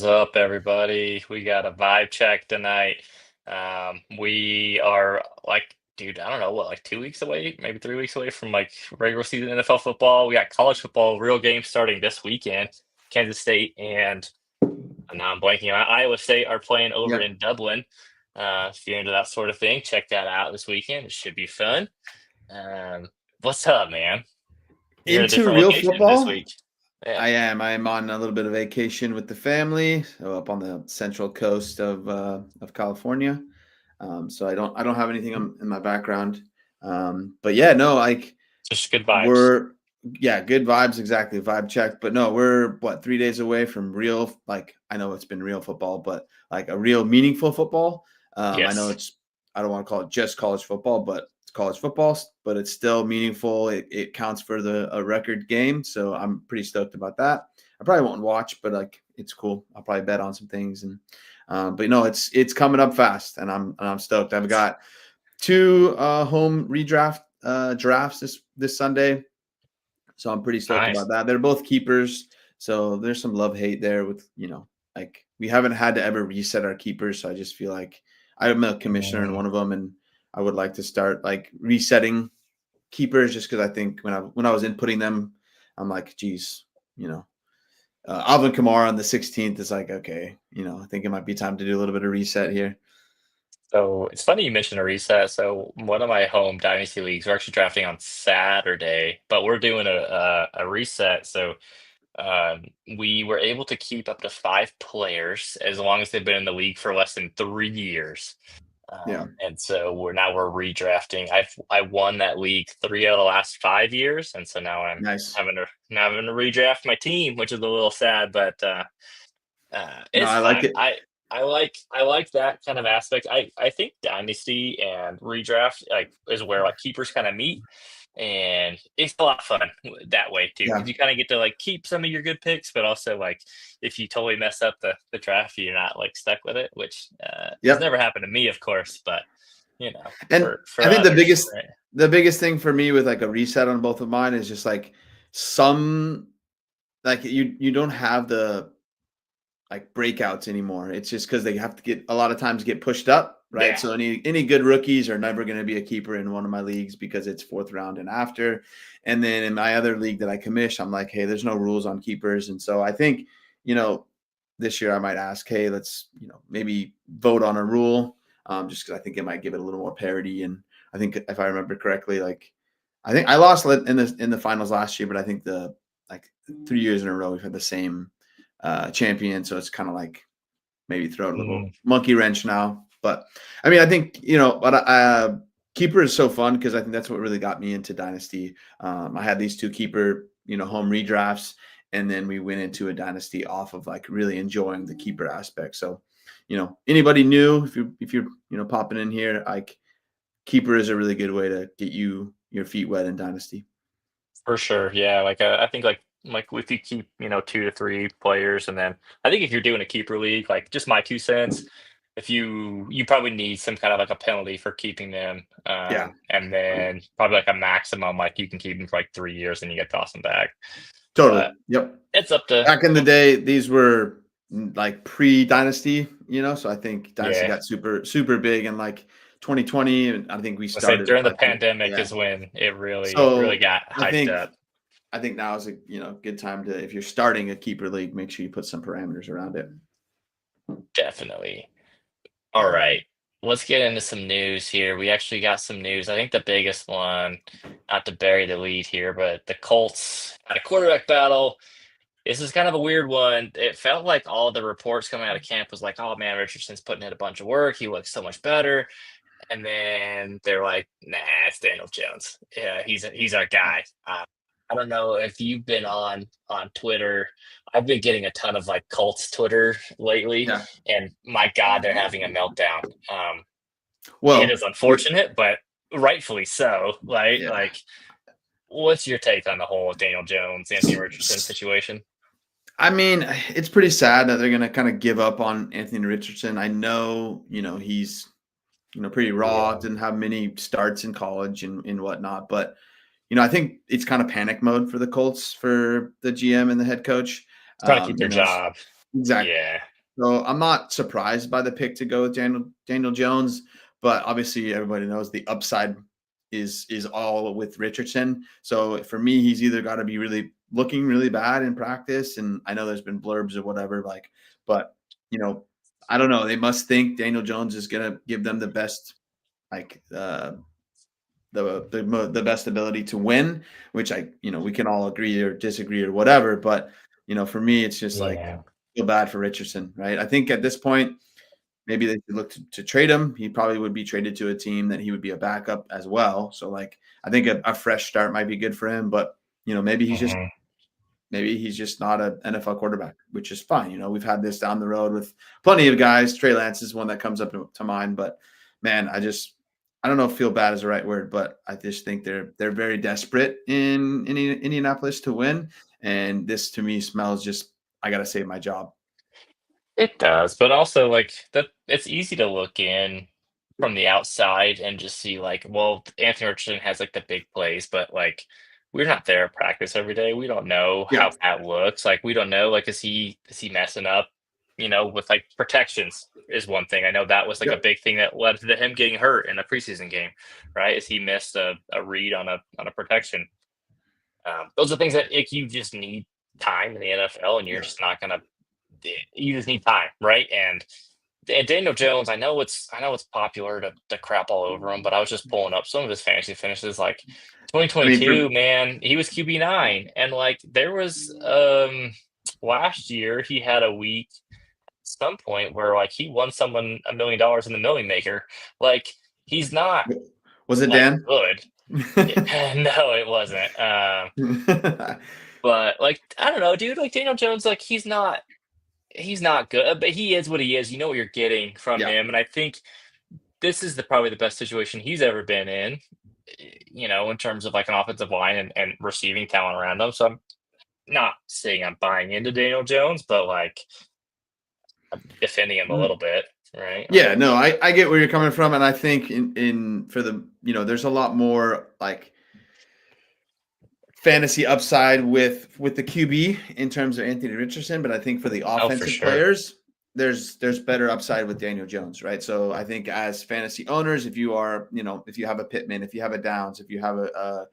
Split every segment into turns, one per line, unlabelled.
is up, everybody? We got a vibe check tonight. We are like, dude, I don't know what, like 2 weeks away, maybe 3 weeks away from like regular season NFL football. We got college football, real games starting this weekend. Kansas State and now I'm blanking on Iowa State are playing over
Yeah.
in Dublin. If you're into that sort of thing, check that out this weekend. It should be fun. Um, what's up, man? You're in a
Into
different
real
location this
football?
week. Yeah,
I am. I am on a little bit of vacation with the family, so up on the central coast of California. So I don't have anything in my background. But yeah, no, like
just good vibes.
we're yeah, good vibes, exactly. Vibe check. But no, we're what, 3 days away from real, like I know it's been real football, but like a real meaningful football. I know
Yes.
I don't want to call it just college football, but it's college football, but it's still meaningful. It counts for a record game. So I'm pretty stoked about that. I probably won't watch, but like it's cool. I'll probably bet on some things and but no, it's coming up fast and I'm stoked. I've got two home redraft drafts this Sunday. So I'm pretty stoked
Nice.
about that. They're both keepers. So there's some love hate there with, like we haven't had to ever reset our keepers. So I just feel like I'm a commissioner in
Mm,
one of them and I would like to start like resetting keepers just because I think when I was inputting them, I'm like, geez, you know, Alvin Kamara on the 16th is like, okay, I think it might be time to do a little bit of reset here.
So it's funny you mentioned a reset. So one of my home dynasty leagues, we're actually drafting on Saturday, but we're doing a reset. So um, we were able to keep up to 5 players as long as they've been in the league for less than 3 years.
Yeah.
And so we're redrafting. I won that league 3 out of the last 5 years, and so now I'm
Nice.
having to redraft my team, which is a little sad, but
No,
it's
I like
fun.
it.
I like that kind of aspect. I think dynasty and redraft is where like keepers kind of meet, and it's a lot of fun that way too
Yeah.
because you kind of get to like keep some of your good picks, but also like if you totally mess up the draft, you're not like stuck with it, which has
Yep.
never happened to me, of course, but
And
for
I think
others, right?
the biggest thing for me with like a reset on both of mine is just like some like you don't have the like breakouts anymore. It's just because they have to get a lot of times get pushed up, right?
Yeah.
So any good rookies are never going to be a keeper in one of my leagues because it's fourth round and after. And then in my other league that I commish, I'm like, hey, there's no rules on keepers. And so I think, you know, this year I might ask, hey, let's, maybe vote on a rule. Just because I think it might give it a little more parity. And I think if I remember correctly, like I think I lost in the finals last year, but I think the like 3 years in a row we've had the same champion. So it's kind of like maybe throw a little
Mm,
monkey wrench now. But I mean, I think, but keeper is so fun because I think that's what really got me into Dynasty. I had these two keeper, home redrafts, and then we went into a Dynasty off of like really enjoying the keeper aspect. So, anybody new, if you're, popping in here, like keeper is a really good way to get your feet wet in Dynasty.
for sure, yeah. Like I think like if you keep 2 to 3 players, and then I think if you're doing a keeper league, like just my 2 cents, if you probably need some kind of like a penalty for keeping them,
Yeah,
and then probably like a maximum, like you can keep them for like 3 years and you get to toss them back.
totally.
But
Yep.
it's up to
Back in the day, these were like pre-dynasty, so I think dynasty
yeah.
got super super big in like 2020, and I think we
I say
started
during the
like
pandemic
yeah.
is when it really
So
got
I
hyped
think
up.
I think now is a good time to, if you're starting a keeper league, make sure you put some parameters around it.
Definitely. All right. Let's get into some news here. We actually got some news. I think the biggest one, not to bury the lead here, but the Colts had a quarterback battle. This is kind of a weird one. It felt like all the reports coming out of camp was like, oh man, Richardson's putting in a bunch of work. He looks so much better. And then they're like, nah, it's Daniel Jones. Yeah, he's our guy. I don't know if you've been on Twitter. I've been getting a ton of like Colts Twitter lately,
Yeah.
and my God, they're having a meltdown. It is
Well,
unfortunate, but rightfully so. Right?
yeah.
Like, what's your take on the whole Daniel Jones, Anthony Richardson situation?
I mean, it's pretty sad that they're going to kind of give up on Anthony Richardson. I know, he's pretty raw,
Yeah,
didn't have many starts in college and whatnot. But, I think it's kind of panic mode for the Colts, for the GM and the head coach.
trying to keep their
You know,
job.
exactly.
Yeah.
So I'm not surprised by the pick to go with Daniel Jones, but obviously everybody knows the upside is all with Richardson. So for me, he's either got to be really looking really bad in practice, and I know there's been blurbs or whatever, like, but you know, I don't know. They must think Daniel Jones is gonna give them the best, like the best ability to win, which we can all agree or disagree or whatever. But for me, it's just like
Yeah.
feel bad for Richardson, right? I think at this point, maybe they should look to trade him. He probably would be traded to a team that he would be a backup as well. So like I think a fresh start might be good for him, but maybe
Mhm.
he's just not an NFL quarterback, which is fine. We've had this down the road with plenty of guys. Trey Lance is one that comes up to mind, but man, I don't know if feel bad is the right word, but I just think they're very desperate in Indianapolis to win, and this to me smells just I got to save my job.
It does, but also like that it's easy to look in from the outside and just see like, well, Anthony Richardson has like the big plays, but like we're not there at practice every day. We don't know
Yeah,
how that looks. Like we don't know like is he messing up, with like protections is one thing. I know that was like a
yep.
big thing that led to him getting hurt in the preseason game, right? Is he missed a read on a protection. Those are things that like, you just need time in the NFL and you're
Yeah.
just not gonna you just need time, right? And Daniel Jones, I know it's popular to crap all over him, but I was just pulling up some of his fantasy finishes. Like
I mean,
2022, man, he was QB9, and like there was last year he had a week at some point where like he won someone $1 million in the Million Maker. Like he's not
was it
like
Dan?
good. No, it wasn't. But like I don't know, dude. Like Daniel Jones, like he's not good, but he is what he is. You know what you're getting from
Yeah.
him, and I think this is probably the best situation he's ever been in. In terms of like an offensive line and receiving talent around him. So I'm not saying I'm buying into Daniel Jones, but like defending him a
Mm.
little bit, right?
Yeah, no, I get where you're coming from, and I think in for the there's a lot more like fantasy upside with the QB in terms of Anthony Richardson, but I think for the
Oh, for
offensive
sure.
players, there's better upside with Daniel Jones, right? So I think as fantasy owners, if you are, if you have a Pittman, if you have a Downs, if you have a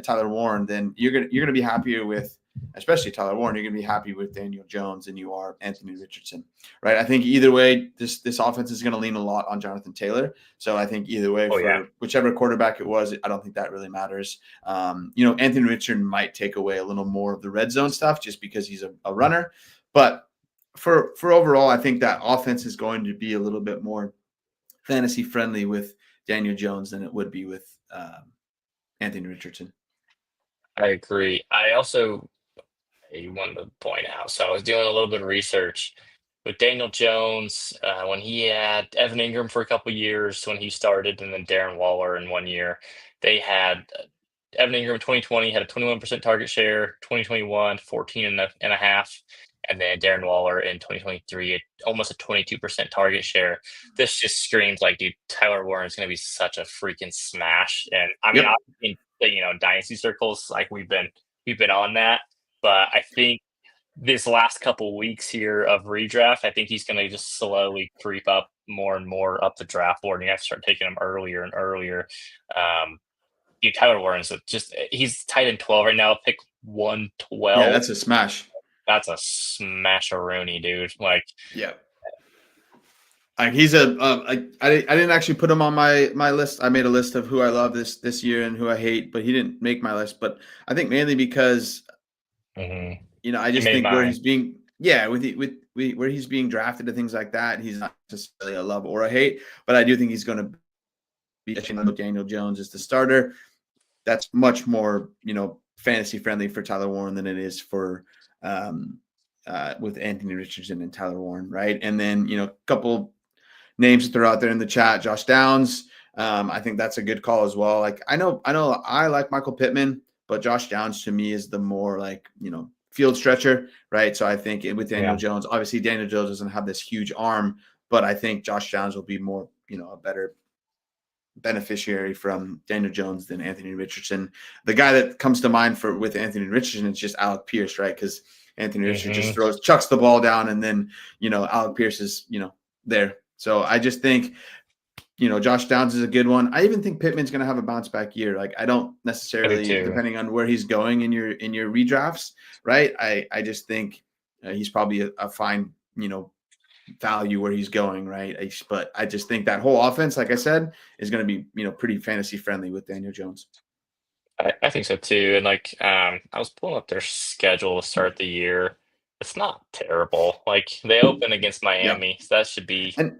Tyler Warren, then you're gonna be happier with, especially Tyler Warren, you're gonna be happy with Daniel Jones than you are Anthony Richardson, right? I think either way, this offense is gonna lean a lot on Jonathan Taylor. So I think either way,
Oh yeah.
for whichever quarterback it was, I don't think that really matters. Anthony Richardson might take away a little more of the red zone stuff just because he's a runner. But for overall, I think that offense is going to be a little bit more fantasy friendly with Daniel Jones than it would be with Anthony Richardson.
I agree. I wanted to point out. So I was doing a little bit of research with Daniel Jones when he had Evan Ingram for a couple years when he started, and then Darren Waller in one year. They had Evan Ingram in 2020 had a 21% target share, 2021 14 and a half, and then Darren Waller in 2023 almost a 22% target share. This just screams like, dude, Tyler Warren's going to be such a freaking smash. And I mean,
Yep.
in dynasty circles, like we've been on that, but I think this last couple weeks here of redraft, I think he's going to just slowly creep up more and more up the draft board, and you have to start taking him earlier and earlier. Um, Tyler Warren's he's tight in 12 right now, pick
Yeah,
112.
that's a smash.
That's a smash-a-rooney, dude. Like,
Yeah. Like he's I didn't actually put him on my list. I made a list of who I love this year and who I hate, but he didn't make my list. But I think mainly because
mhm.
I
He
just
made
think where
mine.
he's being, yeah, where he's being drafted and things like that, he's not necessarily a love or a hate, but I do think he's going to be Daniel Jones as the starter. That's much more, fantasy friendly for Tyler Warren than it is for with Anthony Richardson and Tyler Warren, right? And then a couple names that throw out there in the chat, Josh Downs. I think that's a good call as well. Like I know I like Michael Pittman, but Josh Downs to me is the more like, field stretcher, right? So I think with Daniel
Yeah.
Jones, obviously Daniel Jones doesn't have this huge arm, but I think Josh Downs will be more, a better beneficiary from Daniel Jones than Anthony Richardson. The guy that comes to mind for with Anthony Richardson is just Alec Pierce, right? Because Anthony Richardson just
Hmm.
chucks the ball down, and then, Alec Pierce is, there. So I just think, Josh Downs is a good one. I even think Pittman's going to have a bounce back year. Like, I don't
I do
necessarily,
too.
depending on where he's going in your redrafts, right? I just think he's probably a fine, value where he's going, right? But I just think that whole offense, like I said, is going to be, pretty fantasy friendly with Daniel Jones.
I think so too. And like, I was pulling up their schedule to start the year. It's not terrible. Like they open against
Yeah,
Miami, so that should be.
and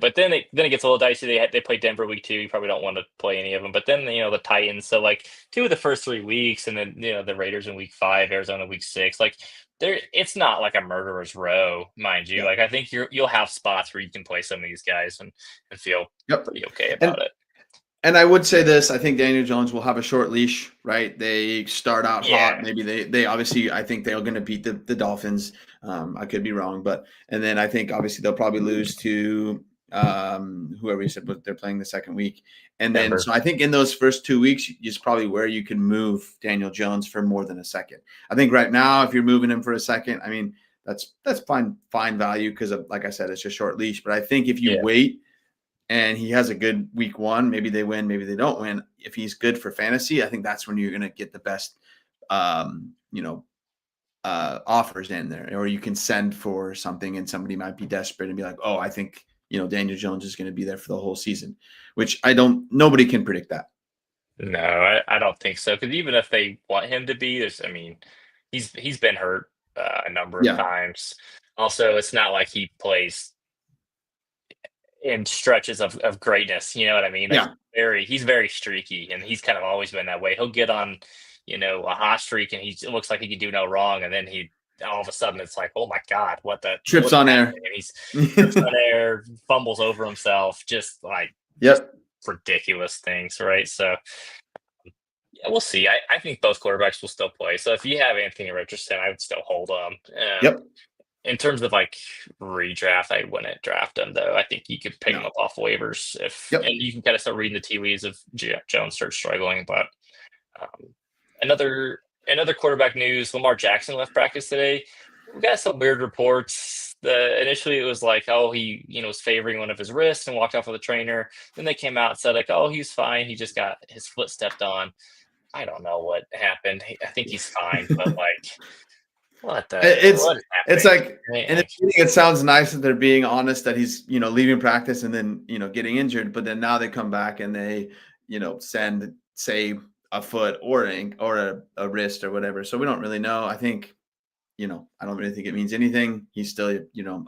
But then it gets a little dicey. They play Denver week 2. You probably don't want to play any of them. But then the Titans. So like 2 of the first 3 weeks, and then the Raiders in week 5, Arizona week 6. Like there, it's not like a murderer's row, mind you.
yeah,
Like I think you'll have spots where you can play some of these guys and feel
yep.
pretty okay
And
about it.
And I would say this: I think Daniel Jones will have a short leash, right? They start out hot.
Yeah.
Maybe they obviously, I think they're going to beat the Dolphins. I could be wrong, and then I think obviously they'll probably lose to whoever you said they're playing the second week. And then
Denver.
so I think in those first 2 weeks is probably where you can move Daniel Jones for more than a second. I think right now, if you're moving him for a second, I mean that's fine value because of, like I said, it's a short leash. But I think if you
Yeah.
wait and he has a good week 1, maybe they win, maybe they don't win. If he's good for fantasy, I think that's when you're going to get the best, um, you know, offers in there, or you can send for something and somebody might be desperate and be like, oh, I think, Daniel Jones is going to be there for the whole season, which nobody can predict that.
No, I don't think so. Because even if they want him to be, I mean, he's been hurt a number of
Yeah.
times. Also, it's not like he plays in stretches of greatness. You know what I mean? Like
Yeah.
he's very streaky, and he's kind of always been that way. He'll get on, a hot streak, and it looks like he can do no wrong, and then he all of a sudden it's like, oh my god,
Trips
what's
on air.
happening? And he's trips on air, fumbles over himself, just like just
Yep.
ridiculous things, right? So yeah, we'll see. I think both quarterbacks will still play. So if you have Anthony Richardson, I would still hold him.
Yep.
In terms of like redraft, I wouldn't draft him though. I think you could pick him
No.
up off waivers
Yep.
and you can kind of start reading the tea leaves if Jones starts struggling. But um, another quarterback news: Lamar Jackson left practice today. We got some weird reports. Initially, it was like, oh, he was favoring one of his wrists and walked off with a trainer. Then they came out and said like, oh, he's fine. He just got his foot stepped on. I don't know what happened. I think he's fine, but like,
It's
what is
it's
happening?
like
Right?
in the
Like,
beginning, it sounds nice that they're being honest that he's leaving practice and then getting injured, but then now they come back and they send, say, a foot or a wrist or whatever. So we don't really know. I think I don't really think it means anything. He's still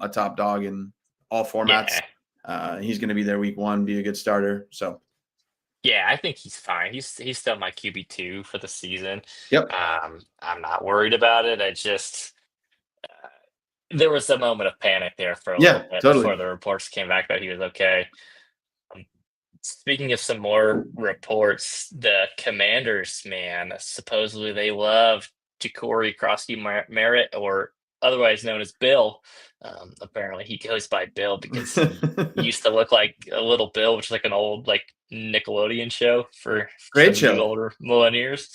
a top dog in all formats.
yeah,
He's going to be there week 1, be a good starter. So
yeah, I think he's fine. He's still my QB2 for the season.
yep,
I'm not worried about it. I just there was a moment of panic there for a
yeah,
little bit
totally.
before the reports came back that he was okay. Um, Speaking of some more reports, the Commanders, man, supposedly they love Ja'Cory Merritt, or otherwise known as Bill. Apparently, he goes by Bill because he used to look like a little Bill, which is like an old like Nickelodeon show for
Great
some of you
show.
older millennials.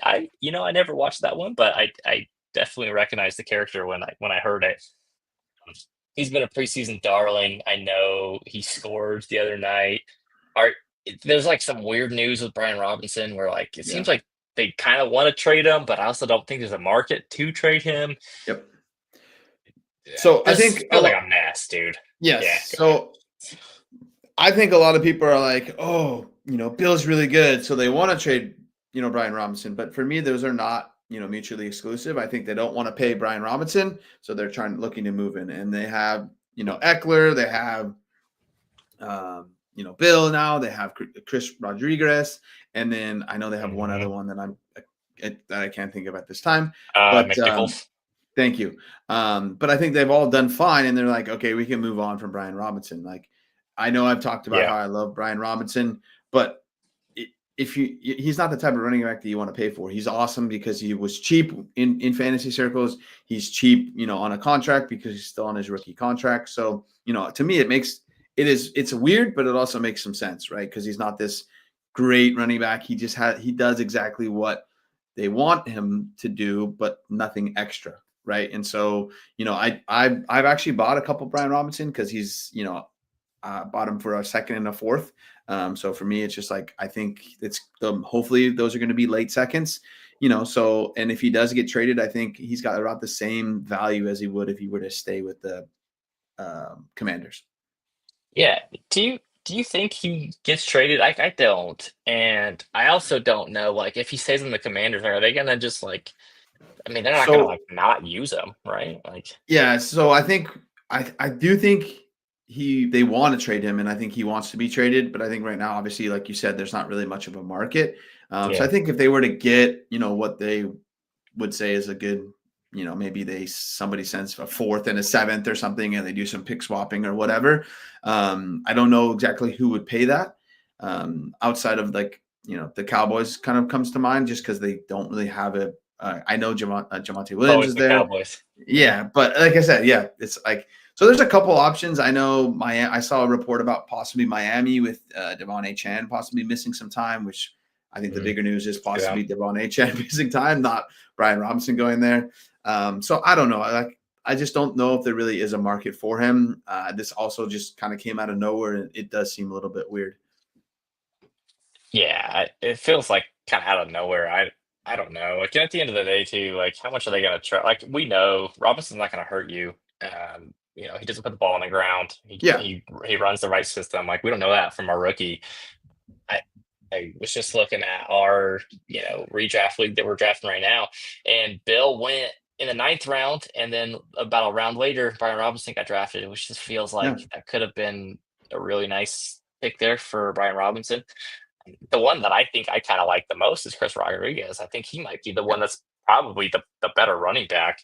I never watched that one, but I definitely recognized the character when I heard it. Um, He's been a preseason darling. I know he scored the other night. Are There's like some weird news with Brian Robinson where like it
Yeah.
seems like they kind of want to trade him, but I also don't think there's a market to trade him.
Yep. So I
This
think
feels like a mess, dude.
yes.
Yeah, go ahead.
So I think a lot of people are like, oh, Bill's really good, so they want to trade, Brian Robinson. But for me, those are not, mutually exclusive. I think they don't want to pay Brian Robinson, so they're looking to move in. And they have, Eckler, they have, Bill now, they have Chris Rodriguez, and then I know they have one other one that I can't think of at this time. But
McNichols.
thank you. But I think they've all done fine, and they're like, okay, we can move on from Brian Robinson. Like, I know I've talked about
Yeah.
how I love Brian Robinson, but he's not the type of running back that you want to pay for. He's awesome because he was cheap in fantasy circles. He's cheap, on a contract because he's still on his rookie contract. So, to me, it's weird, but it also makes some sense, right? Because he's not this great running back. He does exactly what they want him to do, but nothing extra, right? And so, I've actually bought a couple Brian Robinson because he's, bought him for a second and a fourth. So for me, it's just like I think hopefully those are going to be late seconds, So and if he does get traded, I think he's got about the same value as he would if he were to stay with the Commanders.
Yeah. Do you think he gets traded? I don't. And I also don't know, like, if he stays in the Commanders, are they gonna just like I mean, they're not gonna
So
like not use him, right? Like
yeah, so I think I do think they want to trade him, and I think he wants to be traded. But I think right now, obviously, like you said, there's not really much of a market. So I
yeah.
think if they were to get, what they would say is a good, maybe somebody sends a fourth and a seventh or something, and they do some pick swapping or whatever. I don't know exactly who would pay that. Outside of like, the Cowboys kind of comes to mind just because they don't really have a. I know Javonte Williams
Always
is
the
there.
Cowboys.
Yeah, but like I said, yeah, it's like so. There's a couple options. I know I saw a report about possibly Miami with Devon A. Chan possibly missing some time, which I think the
Mhm.
bigger news is
Yeah.
possibly Devon A. Chan missing time, not Brian Robinson going there. So I don't know. I just don't know if there really is a market for him. This also just kind of came out of nowhere, and it does seem a little bit weird.
Yeah, it feels like kind of out of nowhere. I don't know. Like at the end of the day, too, like how much are they going to try? Like we know Robinson's not going to hurt you. He doesn't put the ball on the ground. He
Yeah.
he he runs the right system. Like we don't know that from our rookie. I I was just looking at our redraft league that we're drafting right now, and Bill went in the ninth round, and then about a round later, Brian Robinson got drafted, which just feels
Yeah.
like that could have been a really nice pick there for Brian Robinson. The one that I think I kind of like the most is Chris Rodriguez. I think he might be the
Yeah.
one that's probably the better running back.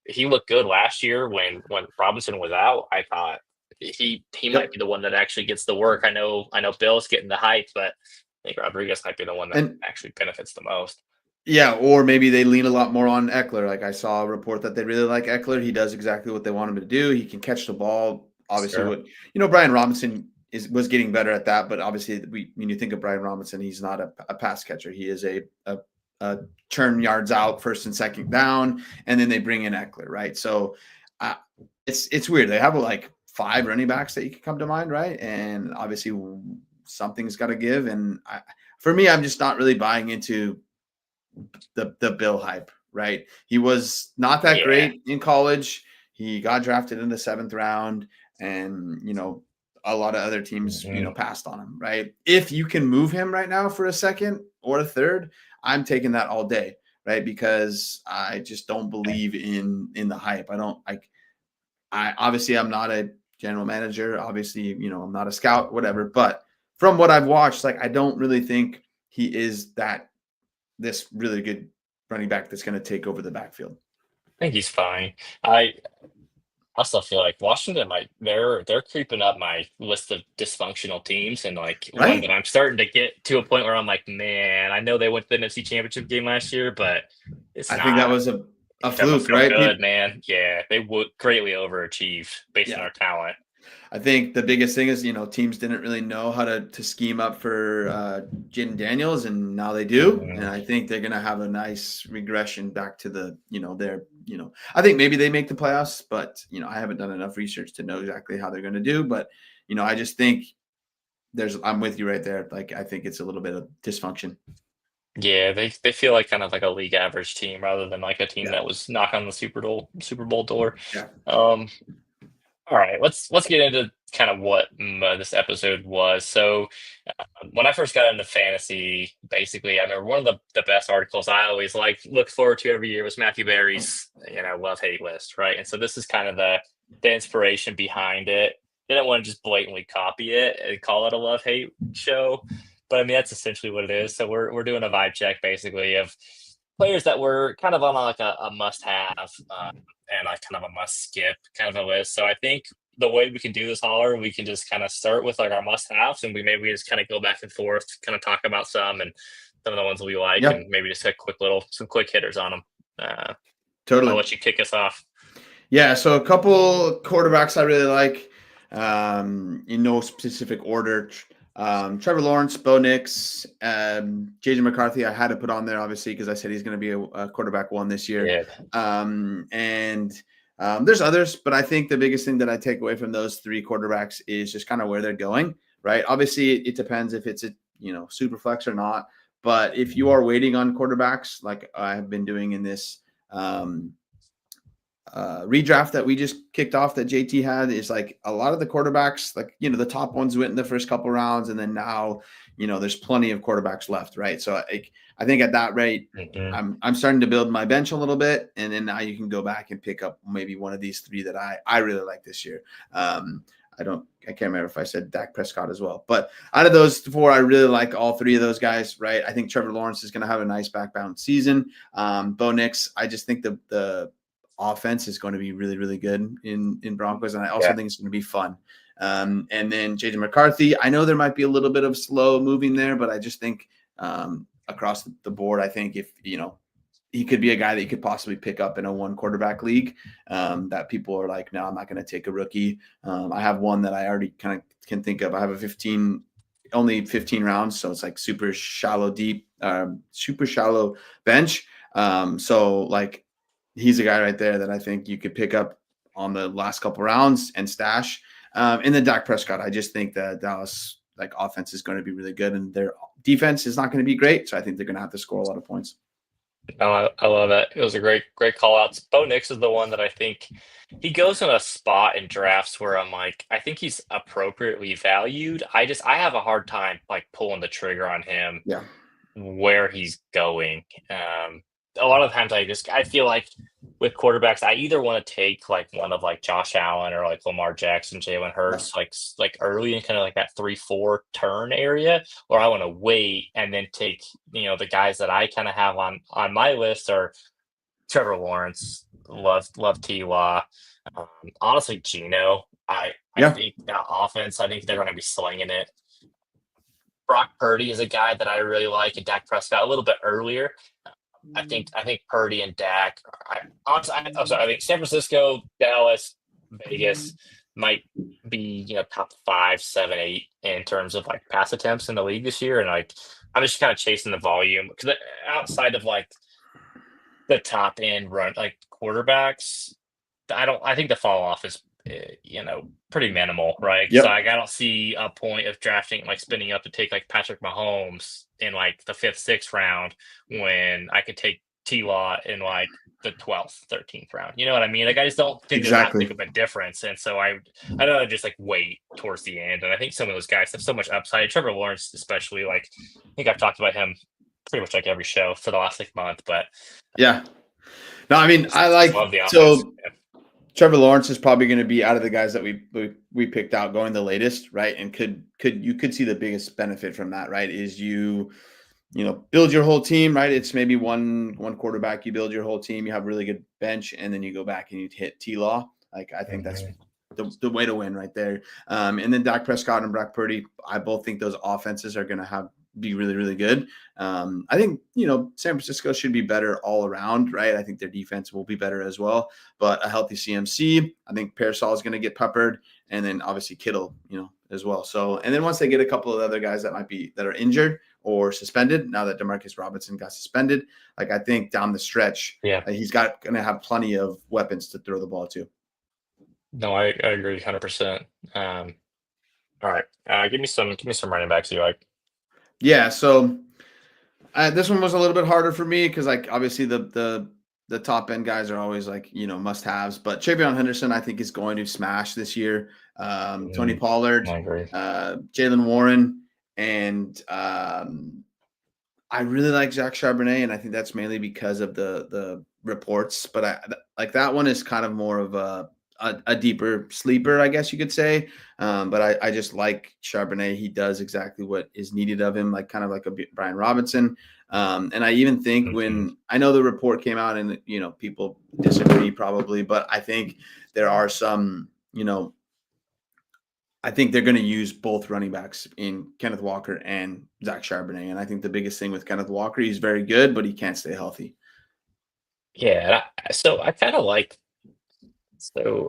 He looked good last year when Robinson was out. I thought he might
Yep.
be the one that actually gets the work. I know Bill's getting the hype, but I think Rodriguez might be the one that
And
actually benefits the most.
yeah, or maybe they lean a lot more on Eckler. Like I saw a report that they really like Eckler. He does exactly what they want him to do. He can catch the ball. Obviously,
Sure.
Brian Robinson was getting better at that, but obviously, when you think of Brian Robinson, he's not a pass catcher. He is a turn yards out, first and second down, and then they bring in Eckler, right? So uh, it's weird. They have like 5 running backs that you can come to mind, right? And obviously, something's got to give. And for me, I'm just not really buying into the Bill hype, right? He was not that
Yeah.
great in college. He got drafted in the 7th round, and a lot of other teams
Mhm.
passed on him, right? If you can move him right now for a second or a third, I'm taking that all day, right? Because I just don't believe in the hype. I don't like. I obviously I'm not a general manager. Obviously, I'm not a scout, whatever. But from what I've watched, like I don't really think he is this really good running back that's going to take over the backfield.
I think he's fine. I also feel like Washington might they're creeping up my list of dysfunctional teams, and like one that
Right?
I'm starting to get to a point where I'm like, man, I know they went to the NFC Championship game last year, but it's
I think that
not.
was a
It doesn't
fluke,
feel
right?
good, man. Yeah, they would greatly overachieve based on
Yeah.
our talent.
I think the biggest thing is, teams didn't really know how to scheme up for Jaden Daniels, and now they do. And
Mhm.
I think they're going to have a nice regression back to I think maybe they make the playoffs, but, I haven't done enough research to know exactly how they're going to do. But, I just think I'm with you right there. Like, I think it's a little bit of dysfunction.
Yeah, they feel like kind of like a league average team rather than like a team
Yeah.
that was knocking on the Super Bowl door.
Yeah.
Um, All right, let's get into kind of what this episode was. So, when I first got into fantasy, basically, I remember one of the best articles I always looked forward to every year was Matthew Berry's love hate list, right? And so this is kind of the inspiration behind it. Didn't want to just blatantly copy it and call it a love hate show, but I mean that's essentially what it is. So we're doing a vibe check basically of players that were kind of on like a must have. And like kind of a must skip kind of a list. So I think the way we can do this holler, we can just kind of start with like our must haves, and we just kind of go back and forth, kind of talk about some and some of the ones we like,
Yeah.
and maybe just some quick hitters on them. I'll
Totally.
let you kick us off.
Yeah, so a couple quarterbacks I really like, in no specific order. Trevor Lawrence, Bo Nix, JJ McCarthy. I had to put on there obviously because I said he's going to be a quarterback one this year.
Yeah.
And there's others, but I think the biggest thing that I take away from those three quarterbacks is just kind of where they're going. Right. Obviously, it depends if it's a super flex or not. But if you are waiting on quarterbacks, like I have been doing in this redraft that we just kicked off that JT had, is like a lot of the quarterbacks, like, the top ones went in the first couple rounds. And then now, there's plenty of quarterbacks left. Right. So I think at that rate, I'm starting to build my bench a little bit. And then now you can go back and pick up maybe one of these three that I really like this year. I can't remember if I said Dak Prescott as well, but out of those four, I really like all three of those guys, right? I think Trevor Lawrence is going to have a nice back bounce season. Bo Nix, I just think the offense is going to be really, really good in Broncos. And I also think it's going to be fun. And then JJ McCarthy, I know there might be a little bit of slow moving there, but I just think across the board, I think if, he could be a guy that you could possibly pick up in a one quarterback league that people are like, no, I'm not going to take a rookie. I have one that I already kind of can think of. I have only 15 rounds. So it's like super shallow bench. So like he's a guy right there that I think you could pick up on the last couple rounds and stash. And then Dak Prescott, I just think that Dallas offense is going to be really good and their defense is not going to be great. So I think they're going to have to score a lot of points.
Oh, I love that. It was a great call outs. Bo Nix is the one that I think he goes in a spot in drafts where I'm like, I think he's appropriately valued. I have a hard time pulling the trigger on him.
Yeah.
Where he's going. A lot of times I feel like with quarterbacks, I either want to take one of Josh Allen or Lamar Jackson, Jalen Hurts, like early in kind of that 3-4 turn area, or I want to wait and then take, the guys that I kind of have on my list are Trevor Lawrence, love T-Law. Honestly, Geno, I think that offense, I think they're going to be slinging it. Brock Purdy is a guy that I really like, and Dak Prescott a little bit earlier. I think Purdy and Dak. I think San Francisco, Dallas, Vegas might be top 5, 7, 8 in terms of pass attempts in the league this year, and I'm just kind of chasing the volume because outside of the top end run quarterbacks, I think the fall off is pretty minimal, right?
Yep.
So I don't see a point of drafting spending up to take Patrick Mahomes in the 5th, 6th round when I could take T-Law in the 12th, 13th round. You know what I mean? I just don't think there's that big of a difference. And so I don't just wait towards the end. And I think some of those guys have so much upside. Trevor Lawrence, especially, I think I've talked about him pretty much every show for the last month. But
yeah, no, I mean, I
love the offense.
So Trevor Lawrence is probably going to be out of the guys that we picked out going the latest, right? And you could see the biggest benefit from that, right? Is you build your whole team, right? It's maybe one quarterback, you build your whole team, you have a really good bench, and then you go back and you hit T-Law. I think that's the way to win right there. And then Dak Prescott and Brock Purdy, I both think those offenses are going to be really, really good. I think, San Francisco should be better all around, right? I think their defense will be better as well, but a healthy CMC, I think Parasol is going to get peppered, and then obviously Kittle, as well. So, and then once they get a couple of other guys that are injured or suspended, now that Demarcus Robinson got suspended, I think down the stretch, he's going to have plenty of weapons to throw the ball to.
No, I agree 100%. All right. Give me some running backs you like.
Yeah, so this one was a little bit harder for me because obviously the top end guys are always must haves, but Travion Henderson I think is going to smash this year. Tony Pollard, Jaylen Warren, and I really like Zach Charbonnet, and I think that's mainly because of the reports. But that one is kind of more of a deeper sleeper, I guess you could say. But I just like Charbonnet. He does exactly what is needed of him, kind of like a Brian Robinson. And I even think when I know the report came out and, people disagree probably, but I think there are some, I think they're going to use both running backs in Kenneth Walker and Zach Charbonnet. And I think the biggest thing with Kenneth Walker, he's very good, but he can't stay healthy.
Yeah. So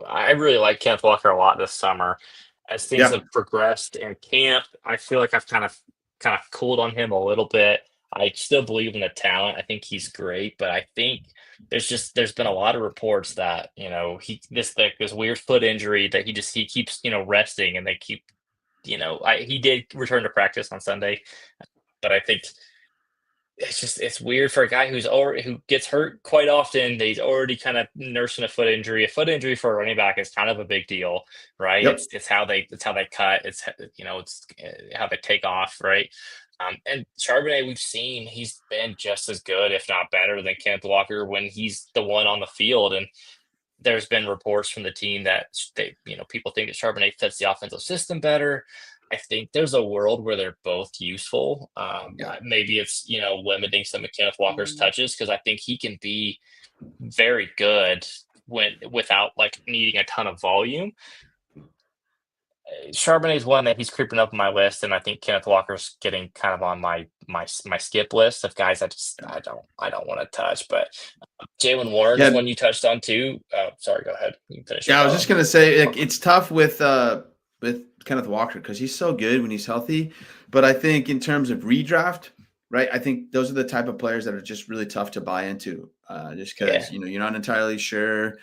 I really like Kenneth Walker a lot this summer. as things
Yeah.
have progressed in camp, I feel like I've kind of cooled on him a little bit. I still believe in the talent. I think he's great, but I think there's been a lot of reports that this weird foot injury that he keeps resting, and they keep he did return to practice on Sunday, but I think it's weird for a guy who gets hurt quite often. That he's already kind of nursing a foot injury. A foot injury for a running back is kind of a big deal, right?
Yep.
It's how they cut. It's how they take off, right? And Charbonnet, we've seen he's been just as good, if not better, than Kenneth Walker when he's the one on the field. And there's been reports from the team that people think that Charbonnet fits the offensive system better. I think there's a world where they're both useful.
Yeah.
Maybe it's limiting some of Kenneth Walker's touches, because I think he can be very good without like needing a ton of volume. Charbonnet's one that he's creeping up on my list, and I think Kenneth Walker's getting kind of on my skip list of guys I don't want to touch. But Jalen Warren's
Yeah.
one you touched on too. Sorry, go ahead. You can finish.
Yeah, I was just gonna say, like, it's tough with Kenneth Walker because he's so good when he's healthy. But I think in terms of redraft, right? I think those are the type of players that are just really tough to buy into, just because
Yeah.
you're not entirely sure,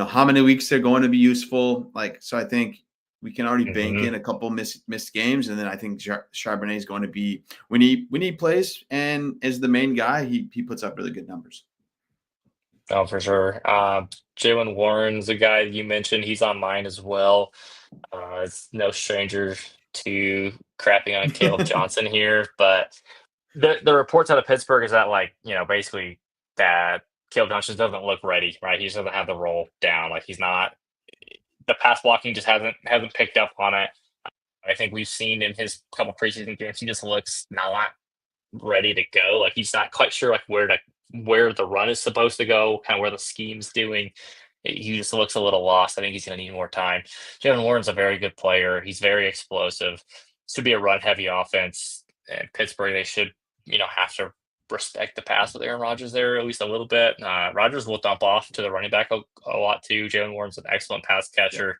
how many weeks they're going to be useful. Like, so I think we can already bank
Mhm.
in a couple missed games, and then I think Charbonnet is going to be when he plays and is the main guy, he puts up really good numbers.
Oh, for sure. Jalen Warren's a guy you mentioned. He's on mine as well. It's no stranger to crapping on Caleb Johnson here, but the reports out of Pittsburgh is that basically that Caleb Johnson doesn't look ready, right? He just doesn't have the roll down. Like he's not the pass blocking just hasn't picked up on it. I think we've seen in his couple preseason games he just looks not ready to go. Like he's not quite sure like where the run is supposed to go, kind of where the scheme's doing. He just looks a little lost. I think he's going to need more time. Jalen Warren's a very good player. He's very explosive. Should be a run heavy offense. And Pittsburgh, they should have to respect the pass with Aaron Rodgers there at least a little bit. Rodgers will dump off to the running back a lot too. Jalen Warren's an excellent pass
Yeah.
catcher.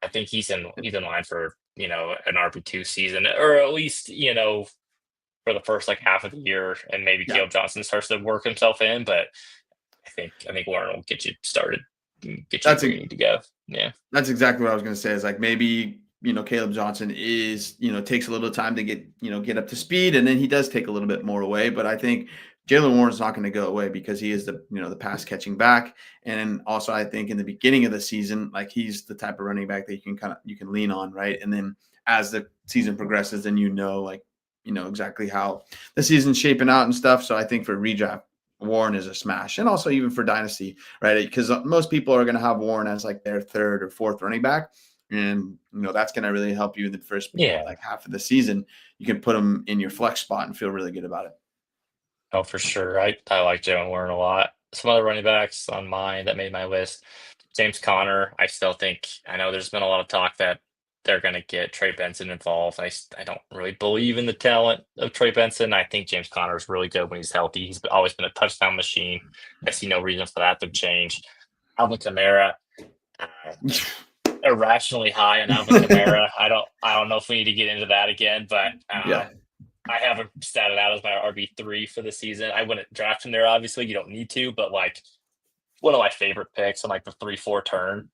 I think he's in line for an RB2 season, or at least for the first like half of the year, and maybe
Yeah.
Caleb Johnson starts to work himself in. But I think Warren will get you started, get you where you need to go. Yeah,
That's exactly what I was going to say. Is like maybe Caleb Johnson is takes a little time to get up to speed, and then he does take a little bit more away. But I think Jalen Warren's not going to go away because he is the pass catching back, and then also I think in the beginning of the season, like he's the type of running back that you can lean on, right? And then as the season progresses, then exactly how the season's shaping out and stuff. So I think for redraft, Warren is a smash, and also even for dynasty, right? Because most people are going to have Warren as like their third or fourth running back, and that's going to really help you in the first
yeah.
like half of the season. You can put him in your flex spot and feel really good about it.
Oh, for sure. I like Jalen Warren a lot. Some other running backs on mine that made my list. James Conner. I know there's been a lot of talk that they're going to get Trey Benson involved. I don't really believe in the talent of Trey Benson. I think James Conner is really good when he's healthy. He's always been a touchdown machine. I see no reason for that to change. Alvin Kamara, irrationally high on Alvin Kamara. I don't know if we need to get into that again, but
Yeah.
I have him statted out as my RB3 for the season. I wouldn't draft him there, obviously. You don't need to, but like one of my favorite picks on like the 3-4 turn.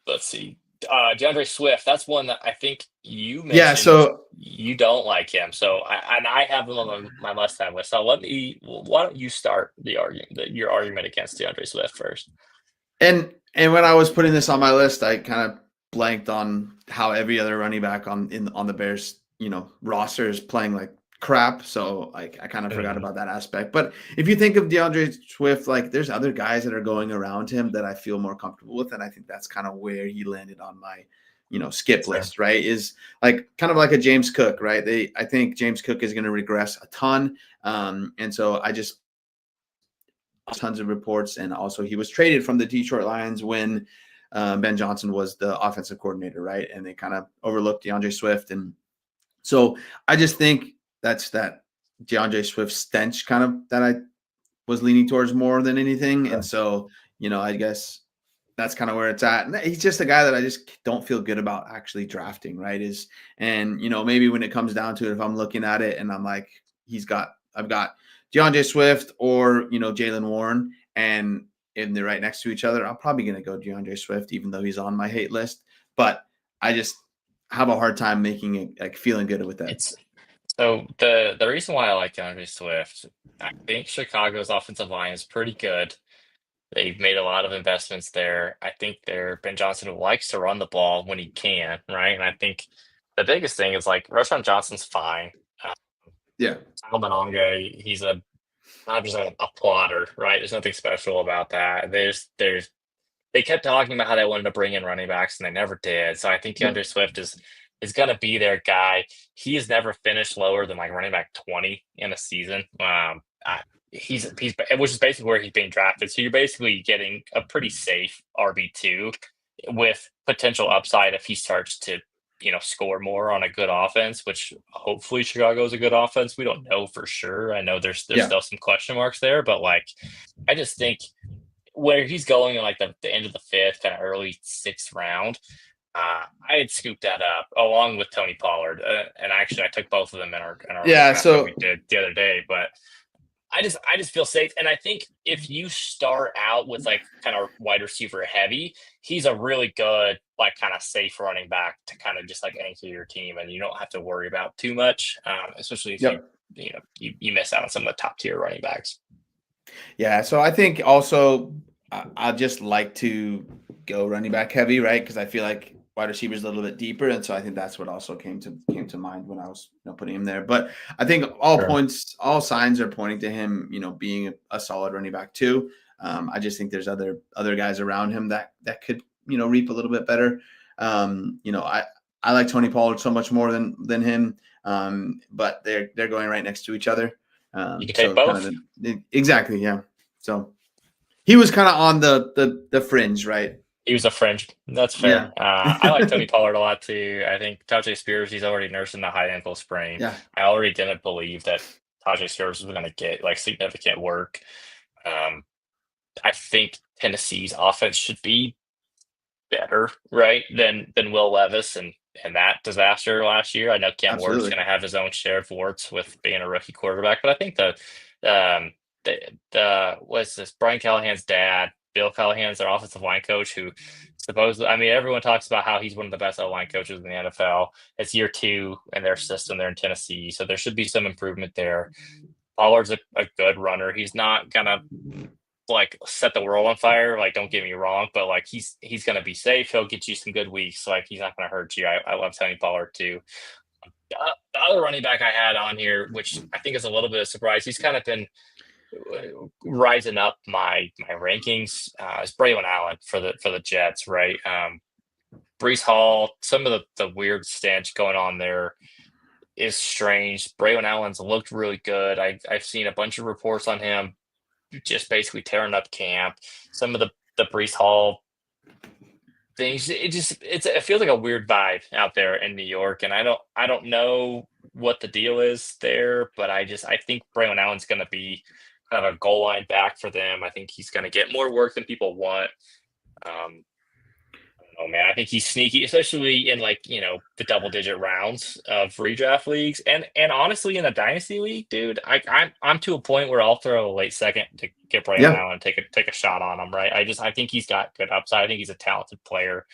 Let's see. DeAndre Swift, that's one that I think you mentioned.
Yeah. So
You don't like him. So I have him on my must-have list. So why don't you start your argument against DeAndre Swift first?
and when I was putting this on my list, I kind of blanked on how every other running back on the Bears, roster is playing like crap. So like I kind of forgot about that aspect. But if you think of DeAndre Swift, like there's other guys that are going around him that I feel more comfortable with, and I think that's kind of where he landed on my skip
Sure.
list, right? Is like kind of like a James Cook, right? I think James Cook is going to regress a ton, and so I just tons of reports, and also he was traded from the Detroit Lions when Ben Johnson was the offensive coordinator, right? And they kind of overlooked DeAndre Swift, and so I just think that's that DeAndre Swift stench kind of that I was leaning towards more than anything, and so I guess that's kind of where it's at. And he's just a guy that I just don't feel good about actually drafting, right? And maybe when it comes down to it, if I'm looking at it and I'm like, I've got DeAndre Swift or Jalen Warren, and they're right next to each other, I'm probably gonna go DeAndre Swift, even though he's on my hate list. But I just have a hard time making it like feeling good with that.
It's so the reason why I like DeAndre Swift, I think Chicago's offensive line is pretty good. They've made a lot of investments there. I think Ben Johnson likes to run the ball when he can, right? And I think the biggest thing is like Rashawn Johnson's fine. Uh,
Yeah.
Almanonga, he's not just a plotter, right? There's nothing special about that. They kept talking about how they wanted to bring in running backs and they never did. So I think
Yep.
DeAndre Swift is going to be their guy. He has never finished lower than like running back 20 in a season. He's which is basically where he's being drafted. So you're basically getting a pretty safe RB2 with potential upside if he starts to score more on a good offense, which hopefully Chicago is a good offense. We don't know for sure. I know there's
Yeah.
still some question marks there, but like I just think where he's going in like the end of the fifth, kind of early sixth round, I'd scoop that up along with Tony Pollard. And actually, I took both of them in our
Yeah.
draft that
So
we did the other day. But I just feel safe, and I think if you start out with like kind of wide receiver heavy, he's a really good like kind of safe running back to kind of just like anchor your team, and you don't have to worry about too much, especially if
yep.
you miss out on some of the top tier running backs.
Yeah, so I think also I just like to go running back heavy, right? Because I feel like wide receiver is a little bit deeper, and so I think that's what also came to mind when I was putting him there. But I think
Sure.
all signs are pointing to him, being a solid running back too. I just think there's other guys around him that could reap a little bit better. I like Tony Pollard so much more than him, but they're going right next to each other.
You can take
So kind
both.
of exactly, yeah. So he was kind of on the fringe, right?
He was a fringe. That's
Yeah.
fair. I like Tony Pollard a lot too. I think Tajay Spears, he's already nursing the high ankle sprain.
Yeah.
I already didn't believe that Tajay Spears was going to get like significant work. Um, I think Tennessee's offense should be better, right, than Will Levis and that disaster last year. I know Cam Ward's
Absolutely.
going to have his own share of warts with being a rookie quarterback, but I think the what's this Brian Callahan's dad, Bill Callahan's their offensive line coach, who supposedly, I mean, everyone talks about how he's one of the best O line coaches in the NFL. It's year two in their system there in Tennessee, so there should be some improvement there. Pollard's a good runner. He's not gonna like set the world on fire. Like, don't get me wrong, but like he's gonna be safe. He'll get you some good weeks. Like he's not gonna hurt you. I love Tony Pollard too. The other running back I had on here, which I think is a little bit of a surprise, he's kind of been rising up my rankings. Is Braylon Allen for the Jets, right? Brees Hall, some of the weird stench going on there is strange. Braylon Allen's looked really good. I've seen a bunch of reports on him just basically tearing up camp. Some of the Brees Hall things, it feels like a weird vibe out there in New York, and I don't know what the deal is there, but I think Braylon Allen's going to be kind of a goal line back for them. I think he's going to get more work than people want. Oh man, I think he's sneaky, especially in like the double digit rounds of redraft leagues, and honestly in a dynasty league, dude. I'm to a point where I'll throw a late second to get Braylon
Yeah.
Allen and take a shot on him. Right? I think he's got good upside. I think he's a talented player.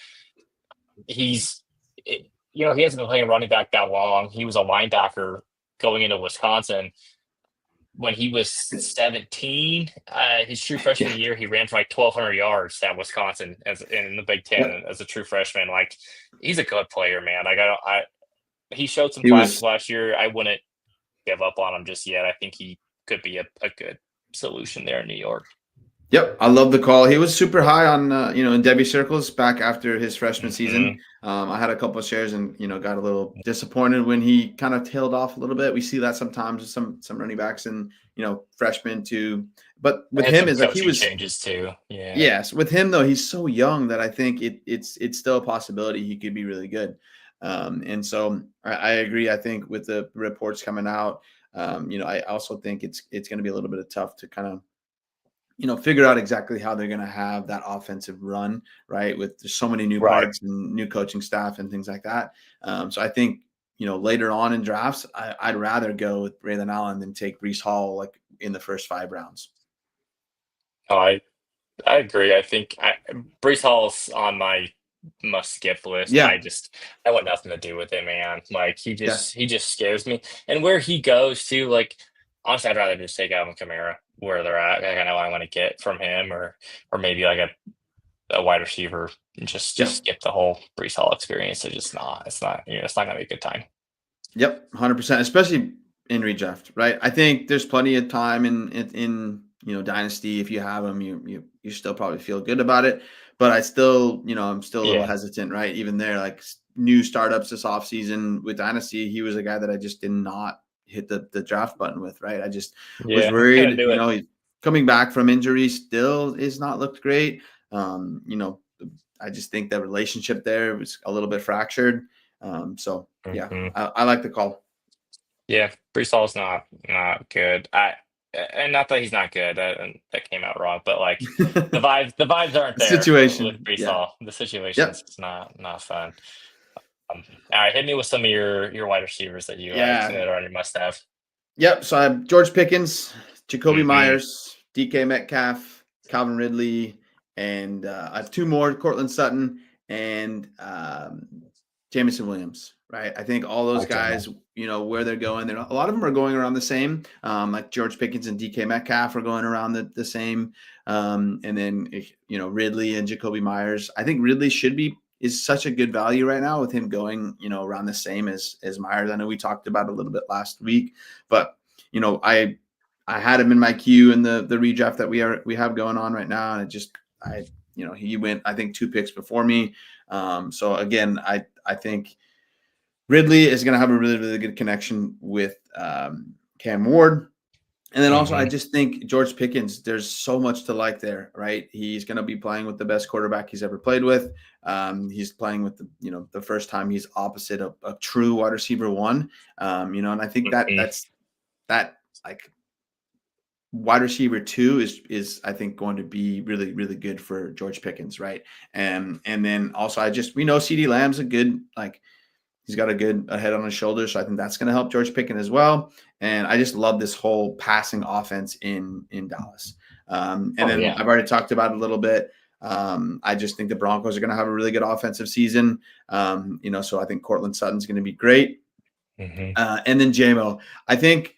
He's he hasn't been playing running back that long. He was a linebacker going into Wisconsin when he was 17, his true freshman
Yeah.
year, he ran for like 1,200 yards at Wisconsin as in the Big Ten
Yep.
as a true freshman. Like he's a good player, man. Like he showed some
He
flashes
was.
last year. I wouldn't give up on him just yet. I think he could be a good solution there in New York.
Yep, I love the call. He was super high on in Debbie circles back after his freshman season.
Mm-hmm.
I had a couple of shares and got a little disappointed when he kind of tailed off a little bit. We see that sometimes with some running backs and freshmen too. But with
And
him
some
is like he
coaching
was.
changes too. Yeah.
Yes, with him though, he's so young that I think it's still a possibility he could be really good. And so I agree. I think with the reports coming out, I also think it's going to be a little bit of tough to kind of figure out exactly how they're going to have that offensive run, right? With there's so many new
Right.
parts and new coaching staff and things like that. So I think, later on in drafts, I'd rather go with Braylon Allen than take Brees Hall like in the first 5 rounds.
Oh, I agree. I think Brees Hall's on my must skip list.
Yeah.
I want nothing to do with him, man. Like
Yeah.
he just scares me. And where he goes to, like honestly, I'd rather just take Alvin Kamara where they're at. Like, I know what I want to get from him, or maybe like a wide receiver. And just
Yeah.
skip the whole Brees Hall experience. It's not it's not gonna be a good time.
Yep. 100%, especially in redraft, right? I think there's plenty of time in dynasty. If you have them, you still probably feel good about it. But I still, I'm still a little
Yeah.
hesitant, right? Even there, like new startups this offseason with dynasty, he was a guy that I just did not hit the draft button with, right? I just was
Yeah. Gonna
worried,
do it.
he's coming back from injury still is not looked great. I just think the relationship there was a little bit fractured. So yeah,
Mhm.
I like the call.
Yeah, Brees Hall's not good. And not that he's not good. That came out wrong, but like the vibes aren't
The
there with
situation,
Brees
yeah.
Hall. The situation's
Yep.
just not fun. All right, hit me with some of your wide receivers that you like
Yeah.
that are on your must have.
Yep. So I have George Pickens, Jacoby
Hmm.
Myers, DK Metcalf, Calvin Ridley, and I have two more: Cortland Sutton and Jamison Williams. Right. I think all those
Okay, man.
guys, where they're going. A lot of them are going around the same. Like George Pickens and DK Metcalf are going around the same. And then Ridley and Jacoby Myers. I think Ridley is such a good value right now with him going, around the same as Myers. I know we talked about a little bit last week, but I had him in my queue in the redraft that we have going on right now, and he went I think 2 picks before me. So again, I think Ridley is going to have a really really good connection with Cam Ward. And then also, I
Hmm.
just think George Pickens, there's so much to like there, right? He's going to be playing with the best quarterback he's ever played with. He's playing with the first time he's opposite a true wide receiver one. And I think
Hmm.
that like wide receiver two is I think going to be really really good for George Pickens, right? And then also we know CeeDee Lamb's a good like he's got a head on his shoulders, so I think that's going to help George Pickens as well. And I just love this whole passing offense in Dallas. And
Oh
then
yeah.
I've already talked about it a little bit. I just think the Broncos are going to have a really good offensive season. So I think Cortland Sutton's going to be great.
Hmm.
And then JMO, I think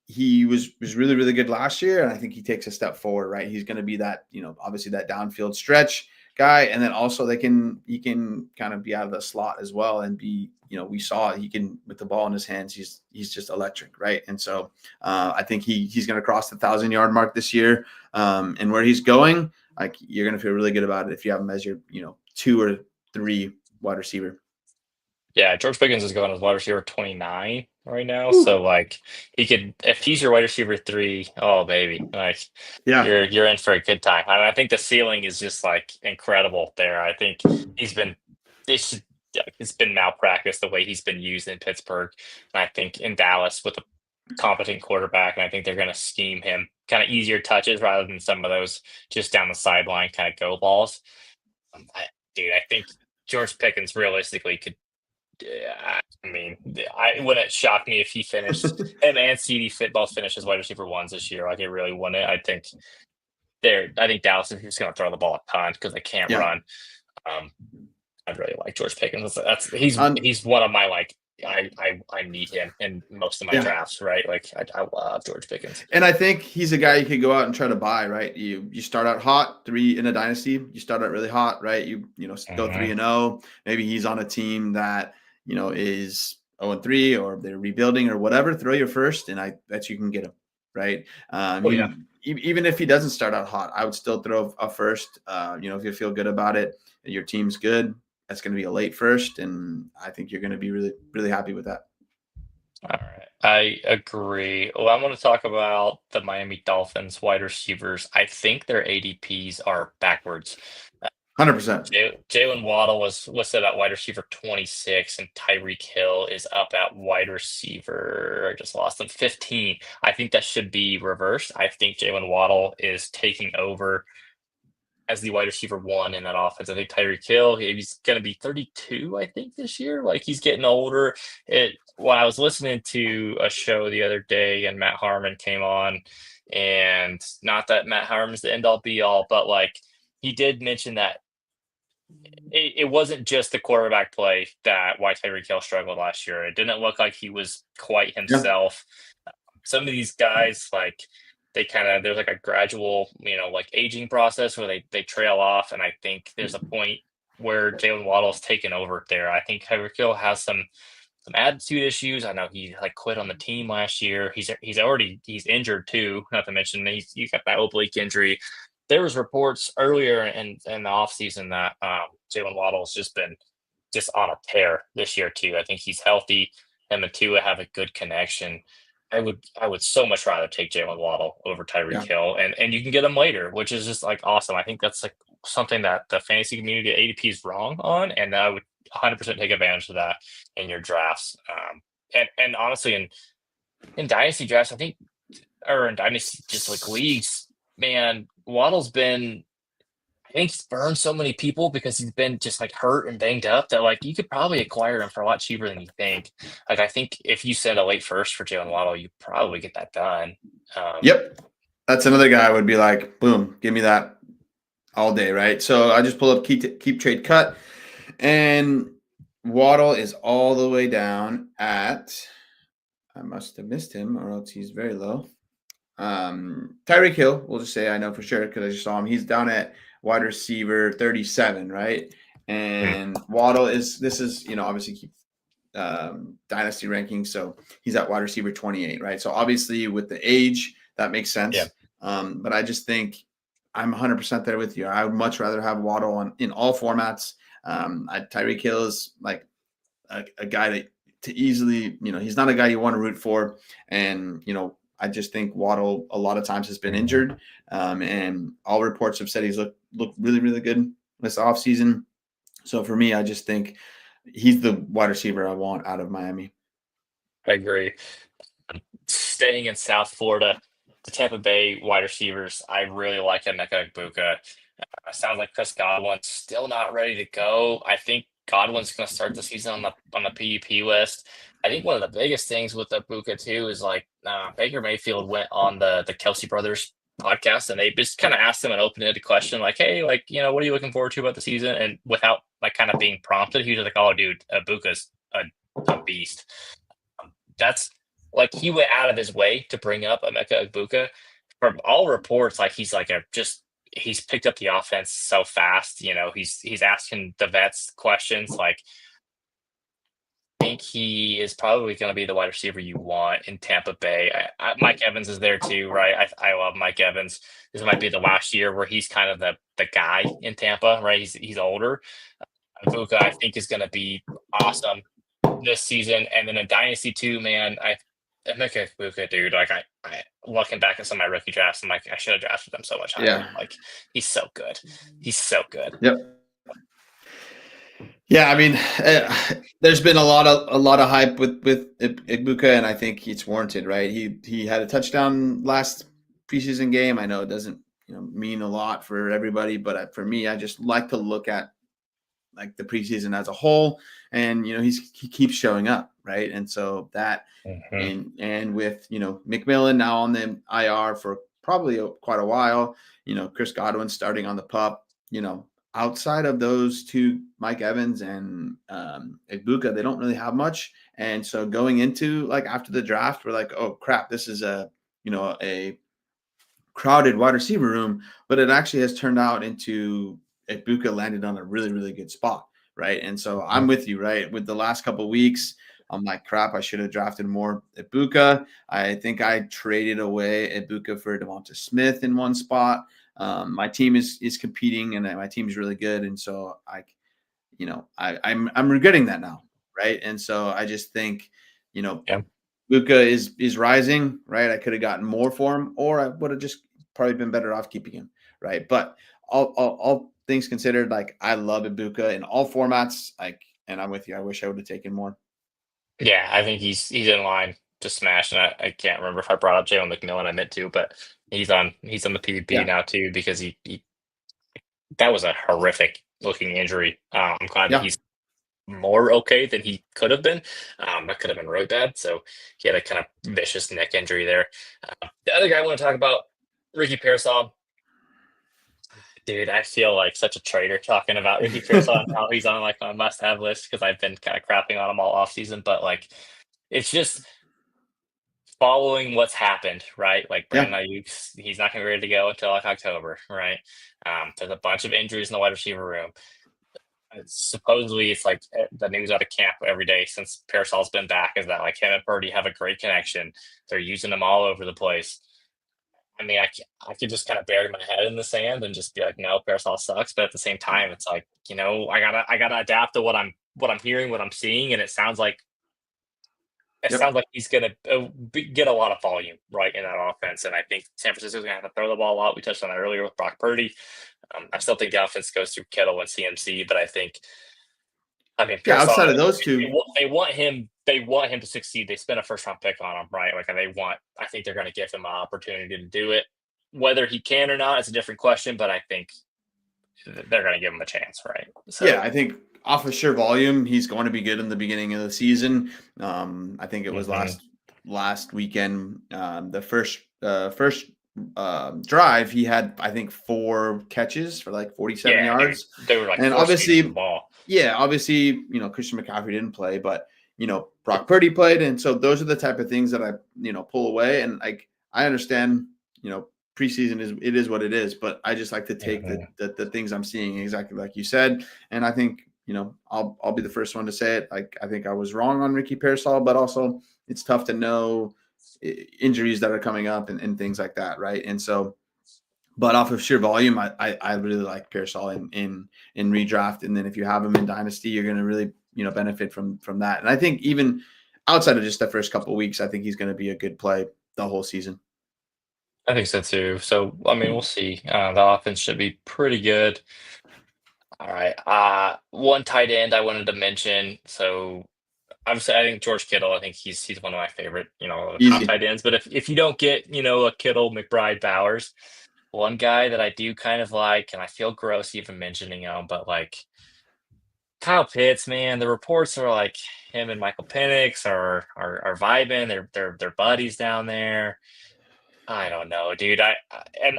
he was really really good last year, and I think he takes a step forward. Right, he's going to be that obviously that downfield stretch guy, and then also he can kind of be out of the slot as well and be we saw he can with the ball in his hands he's just electric, right? And so I think he's going to cross the 1,000-yard mark this year, and where he's going, like you're going to feel really good about it if you have him as your 2 or 3 wide receiver.
Yeah, George Pickens is going as wide receiver 29 right now.
Whew.
So like he could if he's your wide receiver three, oh baby, like
Yeah.
you're in for a good time. And I think the ceiling is just like incredible there. I think he's been it's it's been malpractice the way he's been used in Pittsburgh. And I think in Dallas with a competent quarterback, and I think they're gonna scheme him kind of easier touches rather than some of those just down the sideline kind of go balls. Dude, I think George Pickens realistically could yeah, I mean, I wouldn't shock me if he finished him and CD Fitball finished as wide receiver ones this year. Like it really wouldn't. I think Dallas is just going to throw the ball a ton because they can't
Yeah.
run. Um, I'd really like George Pickens.
Um,
He's one of my like I need him in most of my
yeah.
drafts. Right, like I love George Pickens.
And I think he's a guy you could go out and try to buy, right? You start out hot, three in a dynasty. You start out really hot, right? Go
Hmm.
3-0. Maybe he's on a team that is 0-3 or they're rebuilding or whatever. Throw your first, and I bet you can get him, right?
Oh yeah.
Even if he doesn't start out hot, I would still throw a first. If you feel good about it, your team's good. That's going to be a late first, and I think you're going to be really really happy with that.
All right. I agree. Well, I'm going to talk about the Miami Dolphins wide receivers. I think their ADPs are backwards.
100%.
Jalen Waddle was listed at wide receiver 26, and Tyreek Hill is up at wide receiver. I just lost him 15. I think that should be reversed. I think Jalen Waddle is taking over as the wide receiver one in that offense. I think Tyreek Hill, he's going to be 32, I think, this year. Like, he's getting older. When I was listening to a show the other day and Matt Harmon came on, and not that Matt Harmon's the end all be all, but like he did mention that it wasn't just the quarterback play that why Tyreek Hill struggled last year. It didn't look like he was quite
Yeah.
himself. Some of these guys, like, there's like a gradual, like aging process where they trail off, and I think there's a point where Jalen Waddle's taken over there. I think Tyreek Hill has some attitude issues. I know he like quit on the team last year. He's injured too. Not to mention he's got that oblique injury. There was reports earlier in the offseason that Jalen Waddle's just been just on a tear this year too. I think he's healthy. Him and Tua have a good connection. I would so much rather take Jalen Waddle over Tyreek
Yeah.
Hill, and you can get him later, which is just like awesome. I think that's like something that the fantasy community at ADP is wrong on, and I would 100% take advantage of that in your drafts. And honestly, in dynasty drafts, I think, or in dynasty just like leagues, man, Waddle's been. I think he's burned so many people because he's been just like hurt and banged up that like you could probably acquire him for a lot cheaper than you think. Like, I think if you send a late first for Jalen Waddle, you probably get that done.
Yep. That's another guy I would be like, boom, give me that all day, right? So I just pull up keep trade cut, and Waddle is all the way down at. I must have missed him, or else he's very low. Tyreek Hill, we'll just say I know for sure because I just saw him. He's down at wide receiver 37, right? And Waddle this is obviously keep dynasty ranking, so he's at wide receiver 28, right? So obviously with the age, that makes sense.
Yeah.
But I just think I'm 100% there with you. I would much rather have Waddle in all formats. Tyreek Hill is like a guy that to easily, he's not a guy you want to root for. And, I just think Waddle a lot of times has been injured. And all reports have said he's looked really, really good this offseason. So for me, I just think he's the wide receiver I want out of Miami.
I agree. Staying in South Florida, the Tampa Bay wide receivers, I really like Emeka Egbuka. Sounds like Chris Godwin's still not ready to go. I think Godwin's going to start the season on the PUP list. I think one of the biggest things with Egbuka too is like Baker Mayfield went on the Kelsey brothers podcast, and they just kind of asked him an open-ended question like, "Hey, like, what are you looking forward to about the season?" And without like kind of being prompted, he was like, "Oh, dude, Egbuka's a beast." That's like he went out of his way to bring up Emeka Egbuka. From all reports, like he's picked up the offense so fast. He's asking the vets questions like, I think he is probably going to be the wide receiver you want in Tampa Bay. Mike Evans is there too, right? I love Mike Evans. This might be the last year where he's kind of the guy in Tampa, right? He's older. Egbuka, I think, is going to be awesome this season, and then in Dynasty too, man. Emeka Egbuka, dude. Like I looking back at some of my rookie drafts, I'm like, I should have drafted him so much higher.
Yeah.
Like, he's so good. He's so good.
Yep. Yeah, I mean, there's been a lot of hype with Egbuka, and I think it's warranted, right? He had a touchdown last preseason game. I know it doesn't mean a lot for everybody, but for me, I just like to look at like the preseason as a whole, and he keeps showing up, right? And so that, and with McMillan now on the IR for probably quite a while, Chris Godwin starting on the pup, outside of those two, Mike Evans and Egbuka, they don't really have much. And so going into like after the draft, we're like, oh crap, this is a crowded wide receiver room, but it actually has turned out into Egbuka landed on a really, really good spot, right? And so I'm with you, right? With the last couple of weeks, I'm like, crap, I should have drafted more Egbuka. I think I traded away Egbuka for Devonta Smith in one spot. My team is competing, and my team is really good, and so I'm regretting that now, right? And so I just think, Egbuka is rising, right? I could have gotten more for him, or I would have just probably been better off keeping him, right? But I'll things considered, like I love Ibuka in all formats. Like, and I'm with you. I wish I would have taken more.
Yeah, I think he's in line to smash, and I can't remember if I brought up Jalen McMillan. I meant to, but he's on the PvP
Yeah,
now too because he that was a horrific looking injury. I'm glad that
yeah,
he's more okay than he could have been. That could have been really bad. So he had a kind of vicious neck injury there. The other guy I want to talk about, Ricky Pearsall. Dude, I feel like such a traitor talking about Ricky Pearsall and how he's on like my must-have list because I've been kind of crapping on him all off season. But like, it's just following what's happened, right? Like
yeah,
Brandon Ayuk's, he's not gonna be ready to go until like October, right? There's a bunch of injuries in the wide receiver room. Supposedly, it's like the news out of camp every day since Parasol's been back is that like him and Purdy have a great connection. They're using him all over the place. I mean, I could just kind of bury my head in the sand and just be like, no, Parasol sucks. But at the same time, it's like, I gotta adapt to what I'm hearing, what I'm seeing, and it
yep.
sounds like he's going to get a lot of volume right in that offense. And I think San Francisco's going to have to throw the ball a lot. We touched on that earlier with Brock Purdy. I still think the offense goes through Kittle and CMC, but I mean,
Yeah,
Pearsall,
outside of those
they,
two,
they want him. They want him to succeed. They spent a first round pick on him, right? Like, and I think they're going to give him an opportunity to do it. Whether he can or not is a different question, but I think they're going to give him a chance, right?
yeah,
So,
I think off of sheer volume, he's going to be good in the beginning of the season. I think it was
mhm.
last weekend, the first drive, he had I think 4 catches for like 47
Yeah, dude,
yards,
they were like
and
force feeding him the
obviously,
ball.
yeah, obviously, Christian McCaffrey didn't play, but Brock Purdy played, and so those are the type of things that I pull away, and like I understand, you know, preseason is what it is, but I just like to take the,
Mhm.
the things I'm seeing exactly like you said, and I think I'll be the first one to say it. Like I think I was wrong on Ricky Pearsall, but also it's tough to know injuries that are coming up and things like that, right? And so, but off of sheer volume, I really like Pearsall in redraft, and then if you have him in dynasty, you're going to really benefit from that. And I think even outside of just the first couple of weeks, I think he's going to be a good play the whole season.
I think so too. So, I mean, we'll see. The offense should be pretty good. All right. One tight end I wanted to mention. So, obviously, I think George Kittle. I think he's one of my favorite, top
Easy.
tight ends. But if you don't get, a Kittle, McBride, Bowers, one guy that I do kind of like, and I feel gross even mentioning him, but like Kyle Pitts, man, the reports are like him and Michael Penix are vibing. They're buddies down there. I don't know, dude. And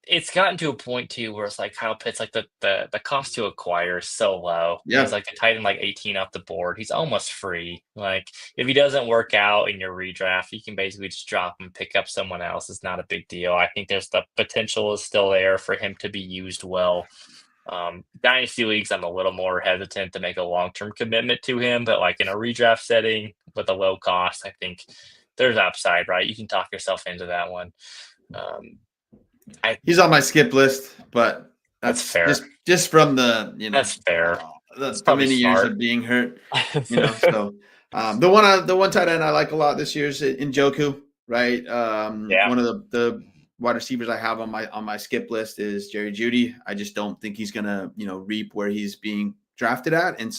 it's gotten to a point too where it's like Kyle Pitts, like the cost to acquire is so low. He's
Yeah.
like the tight end like 18 off the board. He's almost free. Like if he doesn't work out in your redraft, you can basically just drop him, pick up someone else. It's not a big deal. I think there's the potential is still there for him to be used well. Dynasty leagues, I'm a little more hesitant to make a long-term commitment to him, but like in a redraft setting with a low cost, I think there's upside, right? You can talk yourself into that one. Um, I
He's on my skip list, but
That's
that's
fair.
just from the
That's fair. It's
the
probably
many years
smart.
of being hurt. So the one tight end I like a lot this year is Njoku, right?
Yeah.
One of the wide receivers I have on my skip list is Jerry Judy. I just don't think he's gonna reap where he's being drafted at, and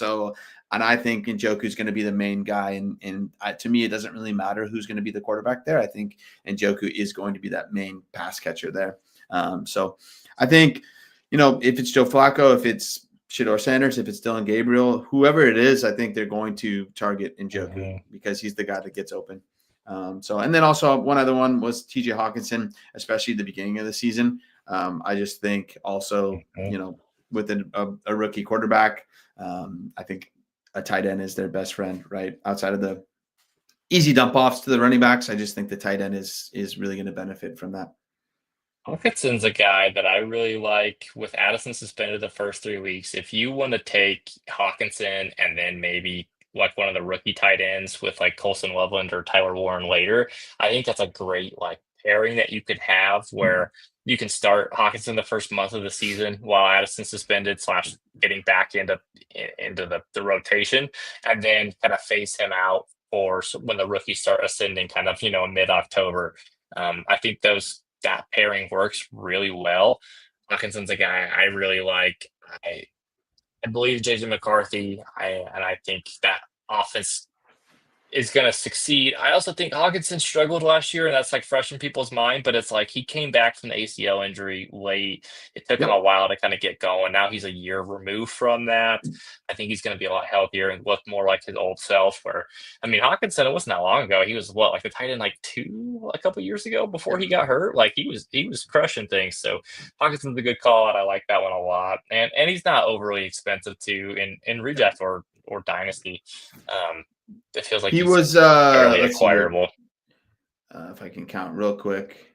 I think Njoku is going to be the main guy. And to me, it doesn't really matter who's going to be the quarterback there. I think Njoku is going to be that main pass catcher there. So I think if it's Joe Flacco, if it's Shador Sanders, if it's Dylan Gabriel, whoever it is, I think they're going to target Njoku
Mhm,
because he's the guy that gets open. And then also one other one was TJ Hawkinson, especially at the beginning of the season. I just think also,
mhm.
with a rookie quarterback, I think a tight end is their best friend, right? Outside of the easy dump offs to the running backs, I just think the tight end is really going to benefit from that.
Hawkinson's a guy that I really like. With Addison suspended the first 3 weeks, if you want to take Hawkinson and then maybe like one of the rookie tight ends with like Colson Loveland or Tyler Warren later, I think that's a great like pairing that you could have where you can start Hawkinson the first month of the season while Addison's suspended slash getting back into the rotation, and then kind of phase him out for when the rookies start ascending, kind of mid October. I think that pairing works really well. Hawkinson's a guy I really like. I I believe JJ McCarthy. I think that offense is going to succeed. I also think Hawkinson struggled last year, and that's like fresh in people's mind. But it's like he came back from the ACL injury late. It took him a
Yep.
while to kind of get going. Now he's a year removed from that. I think he's going to be a lot healthier and look more like his old self. Where I mean, Hawkinson, it wasn't that long ago. He was what, like the tight end like two a couple years ago before
Yep.
he got hurt. Like he was crushing things. So Hawkinson's a good call out. I like that one a lot, and he's not overly expensive too in redraft or dynasty. Um, it feels like
He
he's
was
fairly
let's see here.
acquirable.
If I can count real quick.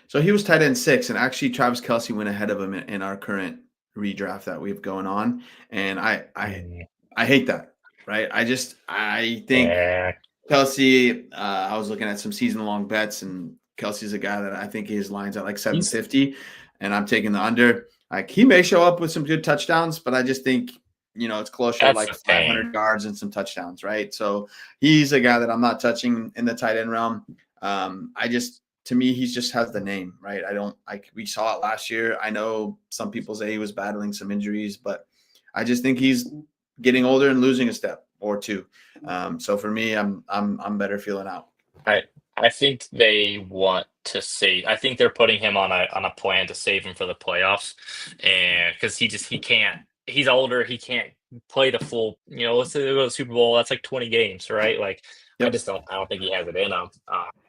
So he was tight end 6, and actually Travis Kelsey went ahead of him in our current redraft that we have going on. And
Mm,
I hate that, right? I think
yeah,
Kelsey, I was looking at some season long bets, and Kelsey's a guy that I think his line's at like
he's
750, and I'm taking the under. Like he may show up with some good touchdowns, but I just think, it's closer to
that's
like
the thing.
500 yards and some touchdowns, right? So he's a guy that I'm not touching in the tight end realm. To me, he just has the name, right? I don't like, we saw it last year. I know some people say he was battling some injuries, but I just think he's getting older and losing a step or two. So for me, I'm better feeling out.
I I think they want to save. I think they're putting him on a plan to save him for the playoffs, and because he can't. He's older. He can't play the full. Let's say they go to the Super Bowl. That's like 20 games, right? Like I
Yep.
just don't. I don't think he has it in him.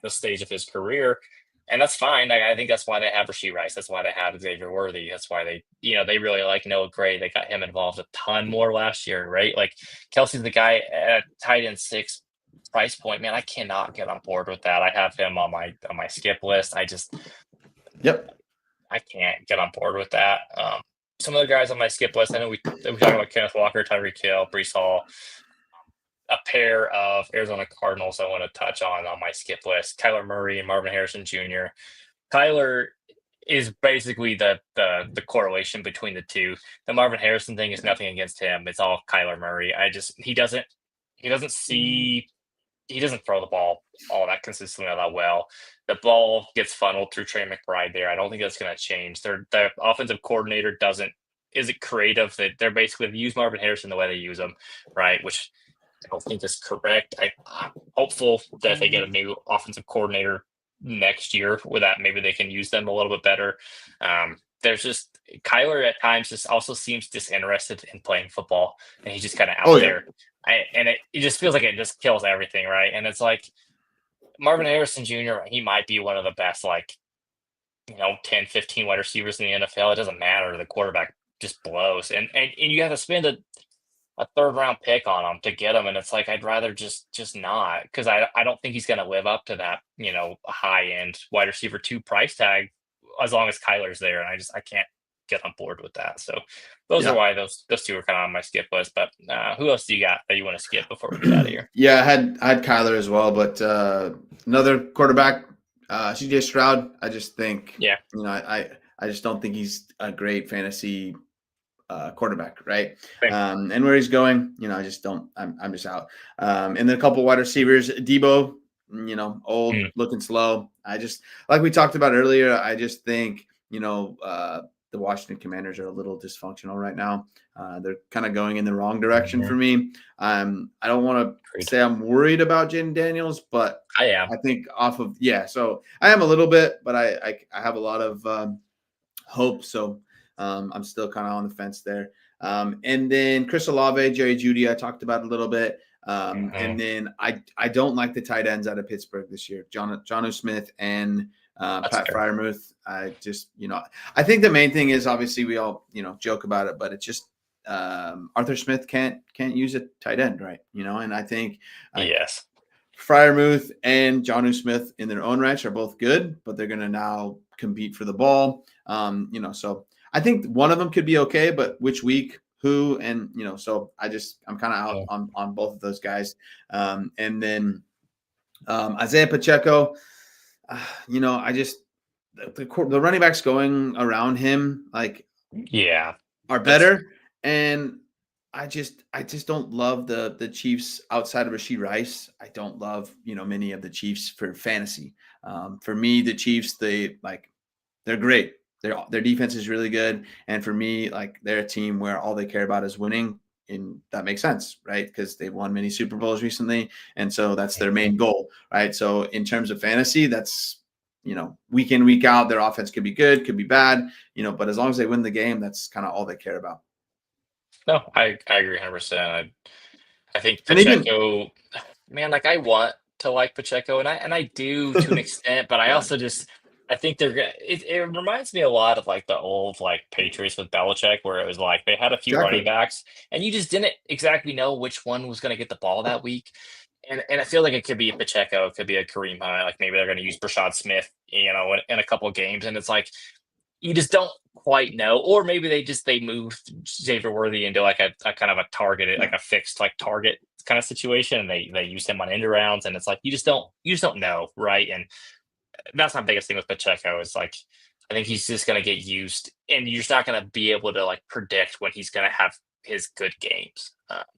This stage of his career. And that's fine. I think that's why they have Rasheed Rice. That's why they have Xavier Worthy. That's why they really like Noah Gray. They got him involved a ton more last year, right? Like Kelsey's the guy at tight end 6 price point. Man, I cannot get on board with that. I have him on my skip list.
Yep.
I can't get on board with that. Some of the guys on my skip list, I know we talked about Kenneth Walker, Tyreek Hill, Brees Hall, a pair of Arizona Cardinals I want to touch on my skip list: Kyler Murray and Marvin Harrison Jr. Kyler is basically the correlation between the two. The Marvin Harrison thing is nothing against him. It's all Kyler Murray. He doesn't see he doesn't throw the ball all that consistently all that well. The ball gets funneled through Trey McBride there. I don't think that's going to change. The offensive coordinator doesn't isn't creative. That they're basically they use Marvin Harrison the way they use him, right? Which I don't think is correct. I'm hopeful that they get a new offensive coordinator next year, with that maybe they can use them a little bit better. There's just Kyler at times just also seems disinterested in playing football, and he's just kind of
Oh
out
yeah.
there. It just feels like it just kills everything, right? And it's like Marvin Harrison Jr., he might be one of the best, like, 10, 15 wide receivers in the NFL. It doesn't matter. The quarterback just blows. And you have to spend a third round pick on him to get him. And it's like, I'd rather just not, because I don't think he's going to live up to that, high end wide receiver 2 price tag as long as Kyler's there. And I can't get on board with that. So those are
Yeah.
why those two are kind of on my skip list. But who else do you got that you want to skip before we get out of here?
Yeah, I had Kyler as well, but another quarterback, CJ Stroud. I just think,
Yeah.
I just don't think he's a great fantasy quarterback, right?
Same.
And where he's going, I just don't. I'm just out. And then a couple wide receivers, Debo, old,
Mm,
looking slow. I just, like we talked about earlier, I just think the Washington Commanders are a little dysfunctional right now. They're kind of going in the wrong direction
mhm.
for me. I don't want to
Agreed.
say I'm worried about Jaden Daniels, but
I am.
I think off of so I am a little bit, but I have a lot of hope. So I'm still kind of on the fence there. And then Chris Olave, Jerry Judy, I talked about a little bit.
Mhm.
And then I don't like the tight ends out of Pittsburgh this year, John Smith and
That's
Pat
fair.
Fryermuth. I just, I think the main thing is obviously we all, joke about it, but it's just Arthur Smith can't use a tight end, right? And I think like
Yes.
Fryermuth and John Smith in their own rights are both good, but they're going to now compete for the ball. So I think one of them could be okay, but which week, who, and so I'm kind of out
Yeah.
on both of those guys. And then Isaiah Pacheco, I just the running backs going around him like
Yeah.
are
That's
better, and I just don't love the Chiefs outside of Rasheed Rice. I don't love many of the Chiefs for fantasy. For me, the Chiefs they're great. their defense is really good, and for me, like they're a team where all they care about is winning, and that makes sense, right? Because they've won many Super Bowls recently, and so that's their
Mhm.
main goal, right? So in terms of fantasy, that's week in week out, their offense could be good, could be bad, but as long as they win the game, that's kind of all they care about.
No, I agree 100%. I think
And even
Pacheco, man, like I want to like Pacheco, and I do to an extent, but I
yeah,
also just I think they're gonna. It reminds me a lot of like the old like Patriots with Belichick, where it was like they had a few running
exactly.
backs, and you just didn't exactly know which one was going to get the ball that week. And I feel like it could be a Pacheco, it could be a Kareem Hunt, like maybe they're going to use Brashad Smith, in a couple of games, and it's like you just don't quite know, or maybe they moved Xavier Worthy into like a kind of a targeted, like
Yeah.
a fixed like target kind of situation, and they used him on end rounds, and it's like you just don't know, right? And that's my biggest thing with Pacheco is like I think he's just going to get used, and you're just not going to be able to like predict when he's going to have his good games,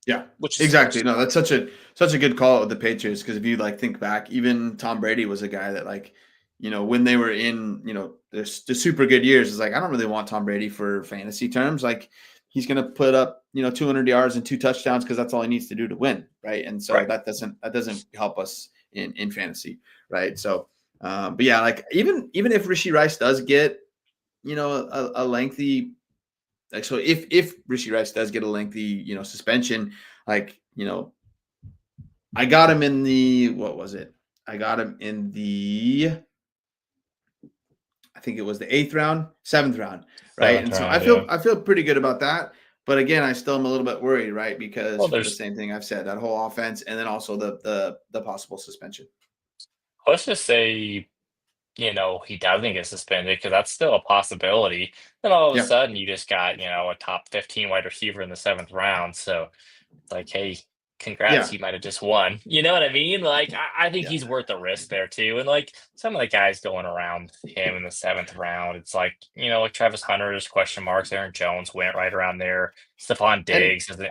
Yeah,
which is
exactly. No, that's such a good call with the Patriots because if you like think back, even Tom Brady was a guy that like, when they were in, the super good years, is like I don't really want Tom Brady for fantasy terms. Like he's gonna put up, 200 yards and two touchdowns because that's all he needs to do to win, right? And so
right.
that doesn't help us in fantasy, right? So, but yeah, like even if Rishi Rice does get, a lengthy like so if Rishi Rice does get a lengthy, suspension, like, I got him in the what was it? I got him in the I think it was the eighth round, seventh round, right?
Seventh
And so I
round,
feel
yeah.
I feel pretty good about that. But again, I still am a little bit worried, right? Because
Well,
for the
there's
same thing I've said, that whole offense, and then also the possible suspension.
let's just say he doesn't get suspended because that's still a possibility. Then all of a
Yeah,
sudden, you just got, a top 15 wide receiver in the seventh round. So it's like, hey, congrats,
yeah,
you might have just won. You know what I mean? Like, I think
yeah.
he's worth the risk there too. And like some of the guys going around him in the seventh round, it's like, like Travis Hunter, there's question marks. Aaron Jones went right around there. Stephon
And
Diggs isn't.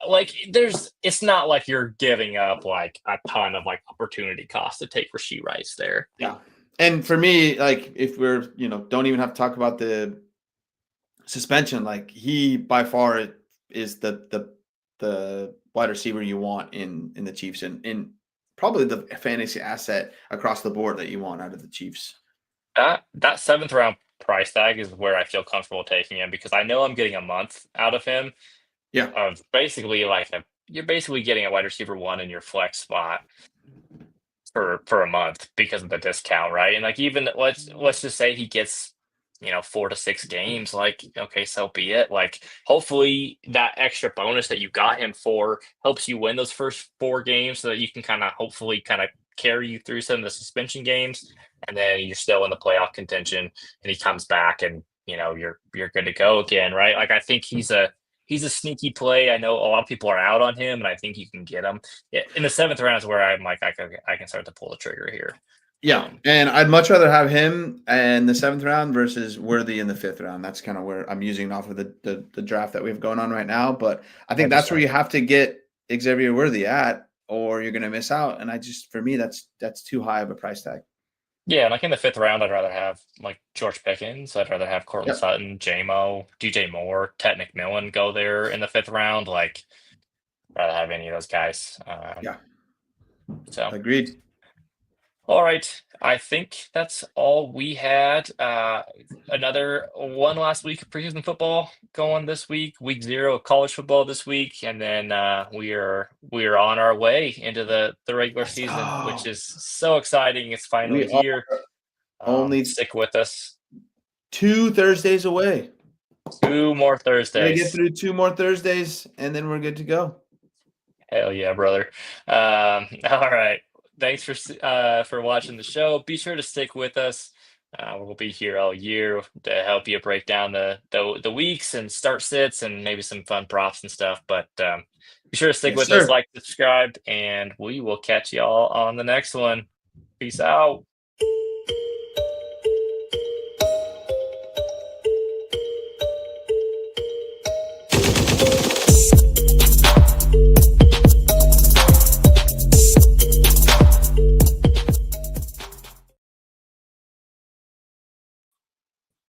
Like it's not like you're giving up like a ton of like opportunity cost to take Rasheed Rice there.
yeah. And for me, like if we're, don't even have to talk about the suspension, like he by far is the wide receiver you want in the Chiefs and in probably the fantasy asset across the board that you want out of the Chiefs.
That seventh round price tag is where I feel comfortable taking him because I know I'm getting a month out of him
Yeah,
of basically like you're basically getting a wide receiver one in your flex spot for a month because of the discount, right? And like even let's just say he gets 4 to 6 games, like okay, so be it. Like hopefully that extra bonus that you got him for helps you win those first 4 games so that you can kind of hopefully kind of carry you through some of the suspension games, and then you're still in the playoff contention, and he comes back and you're good to go again, right? Like I think he's a sneaky play. I know a lot of people are out on him, and I think you can get him. Yeah, in the seventh round is where I'm like, I can start to pull the trigger here.
yeah,
Um,
and I'd much rather have him in the seventh round versus Worthy in the fifth round. That's kind of where I'm using off of the draft that we have going on right now. But I think that's where
100%.
you have to get Xavier Worthy at, or you're going to miss out. And for me, that's too high of a price tag.
Yeah, like in the fifth round, I'd rather have like George Pickens. I'd rather have Cortland
Yep.
Sutton, JMO, DJ Moore, Ted McMillan go there in the fifth round. Like, rather have any of those guys.
Yeah.
So.
Agreed.
All right. I think that's all we had. Another one last week of preseason football going this week, week 0 of college football this week, and then we are on our way into the regular
Let's
season, which
go.
is so exciting. It's finally
We are
here.
only
Stick with us.
2 Thursdays away.
2 more
Gotta get
Thursdays.
through 2 more Thursdays, and then we're good to go.
Hell yeah, brother. All right. Thanks for watching the show. Be sure to stick with us. We'll be here all year to help you break down the weeks and start sits and maybe some fun props and stuff. But be sure to stick
Yes,
with us,
sir.
like, subscribe, and we will catch y'all on the next one. Peace out.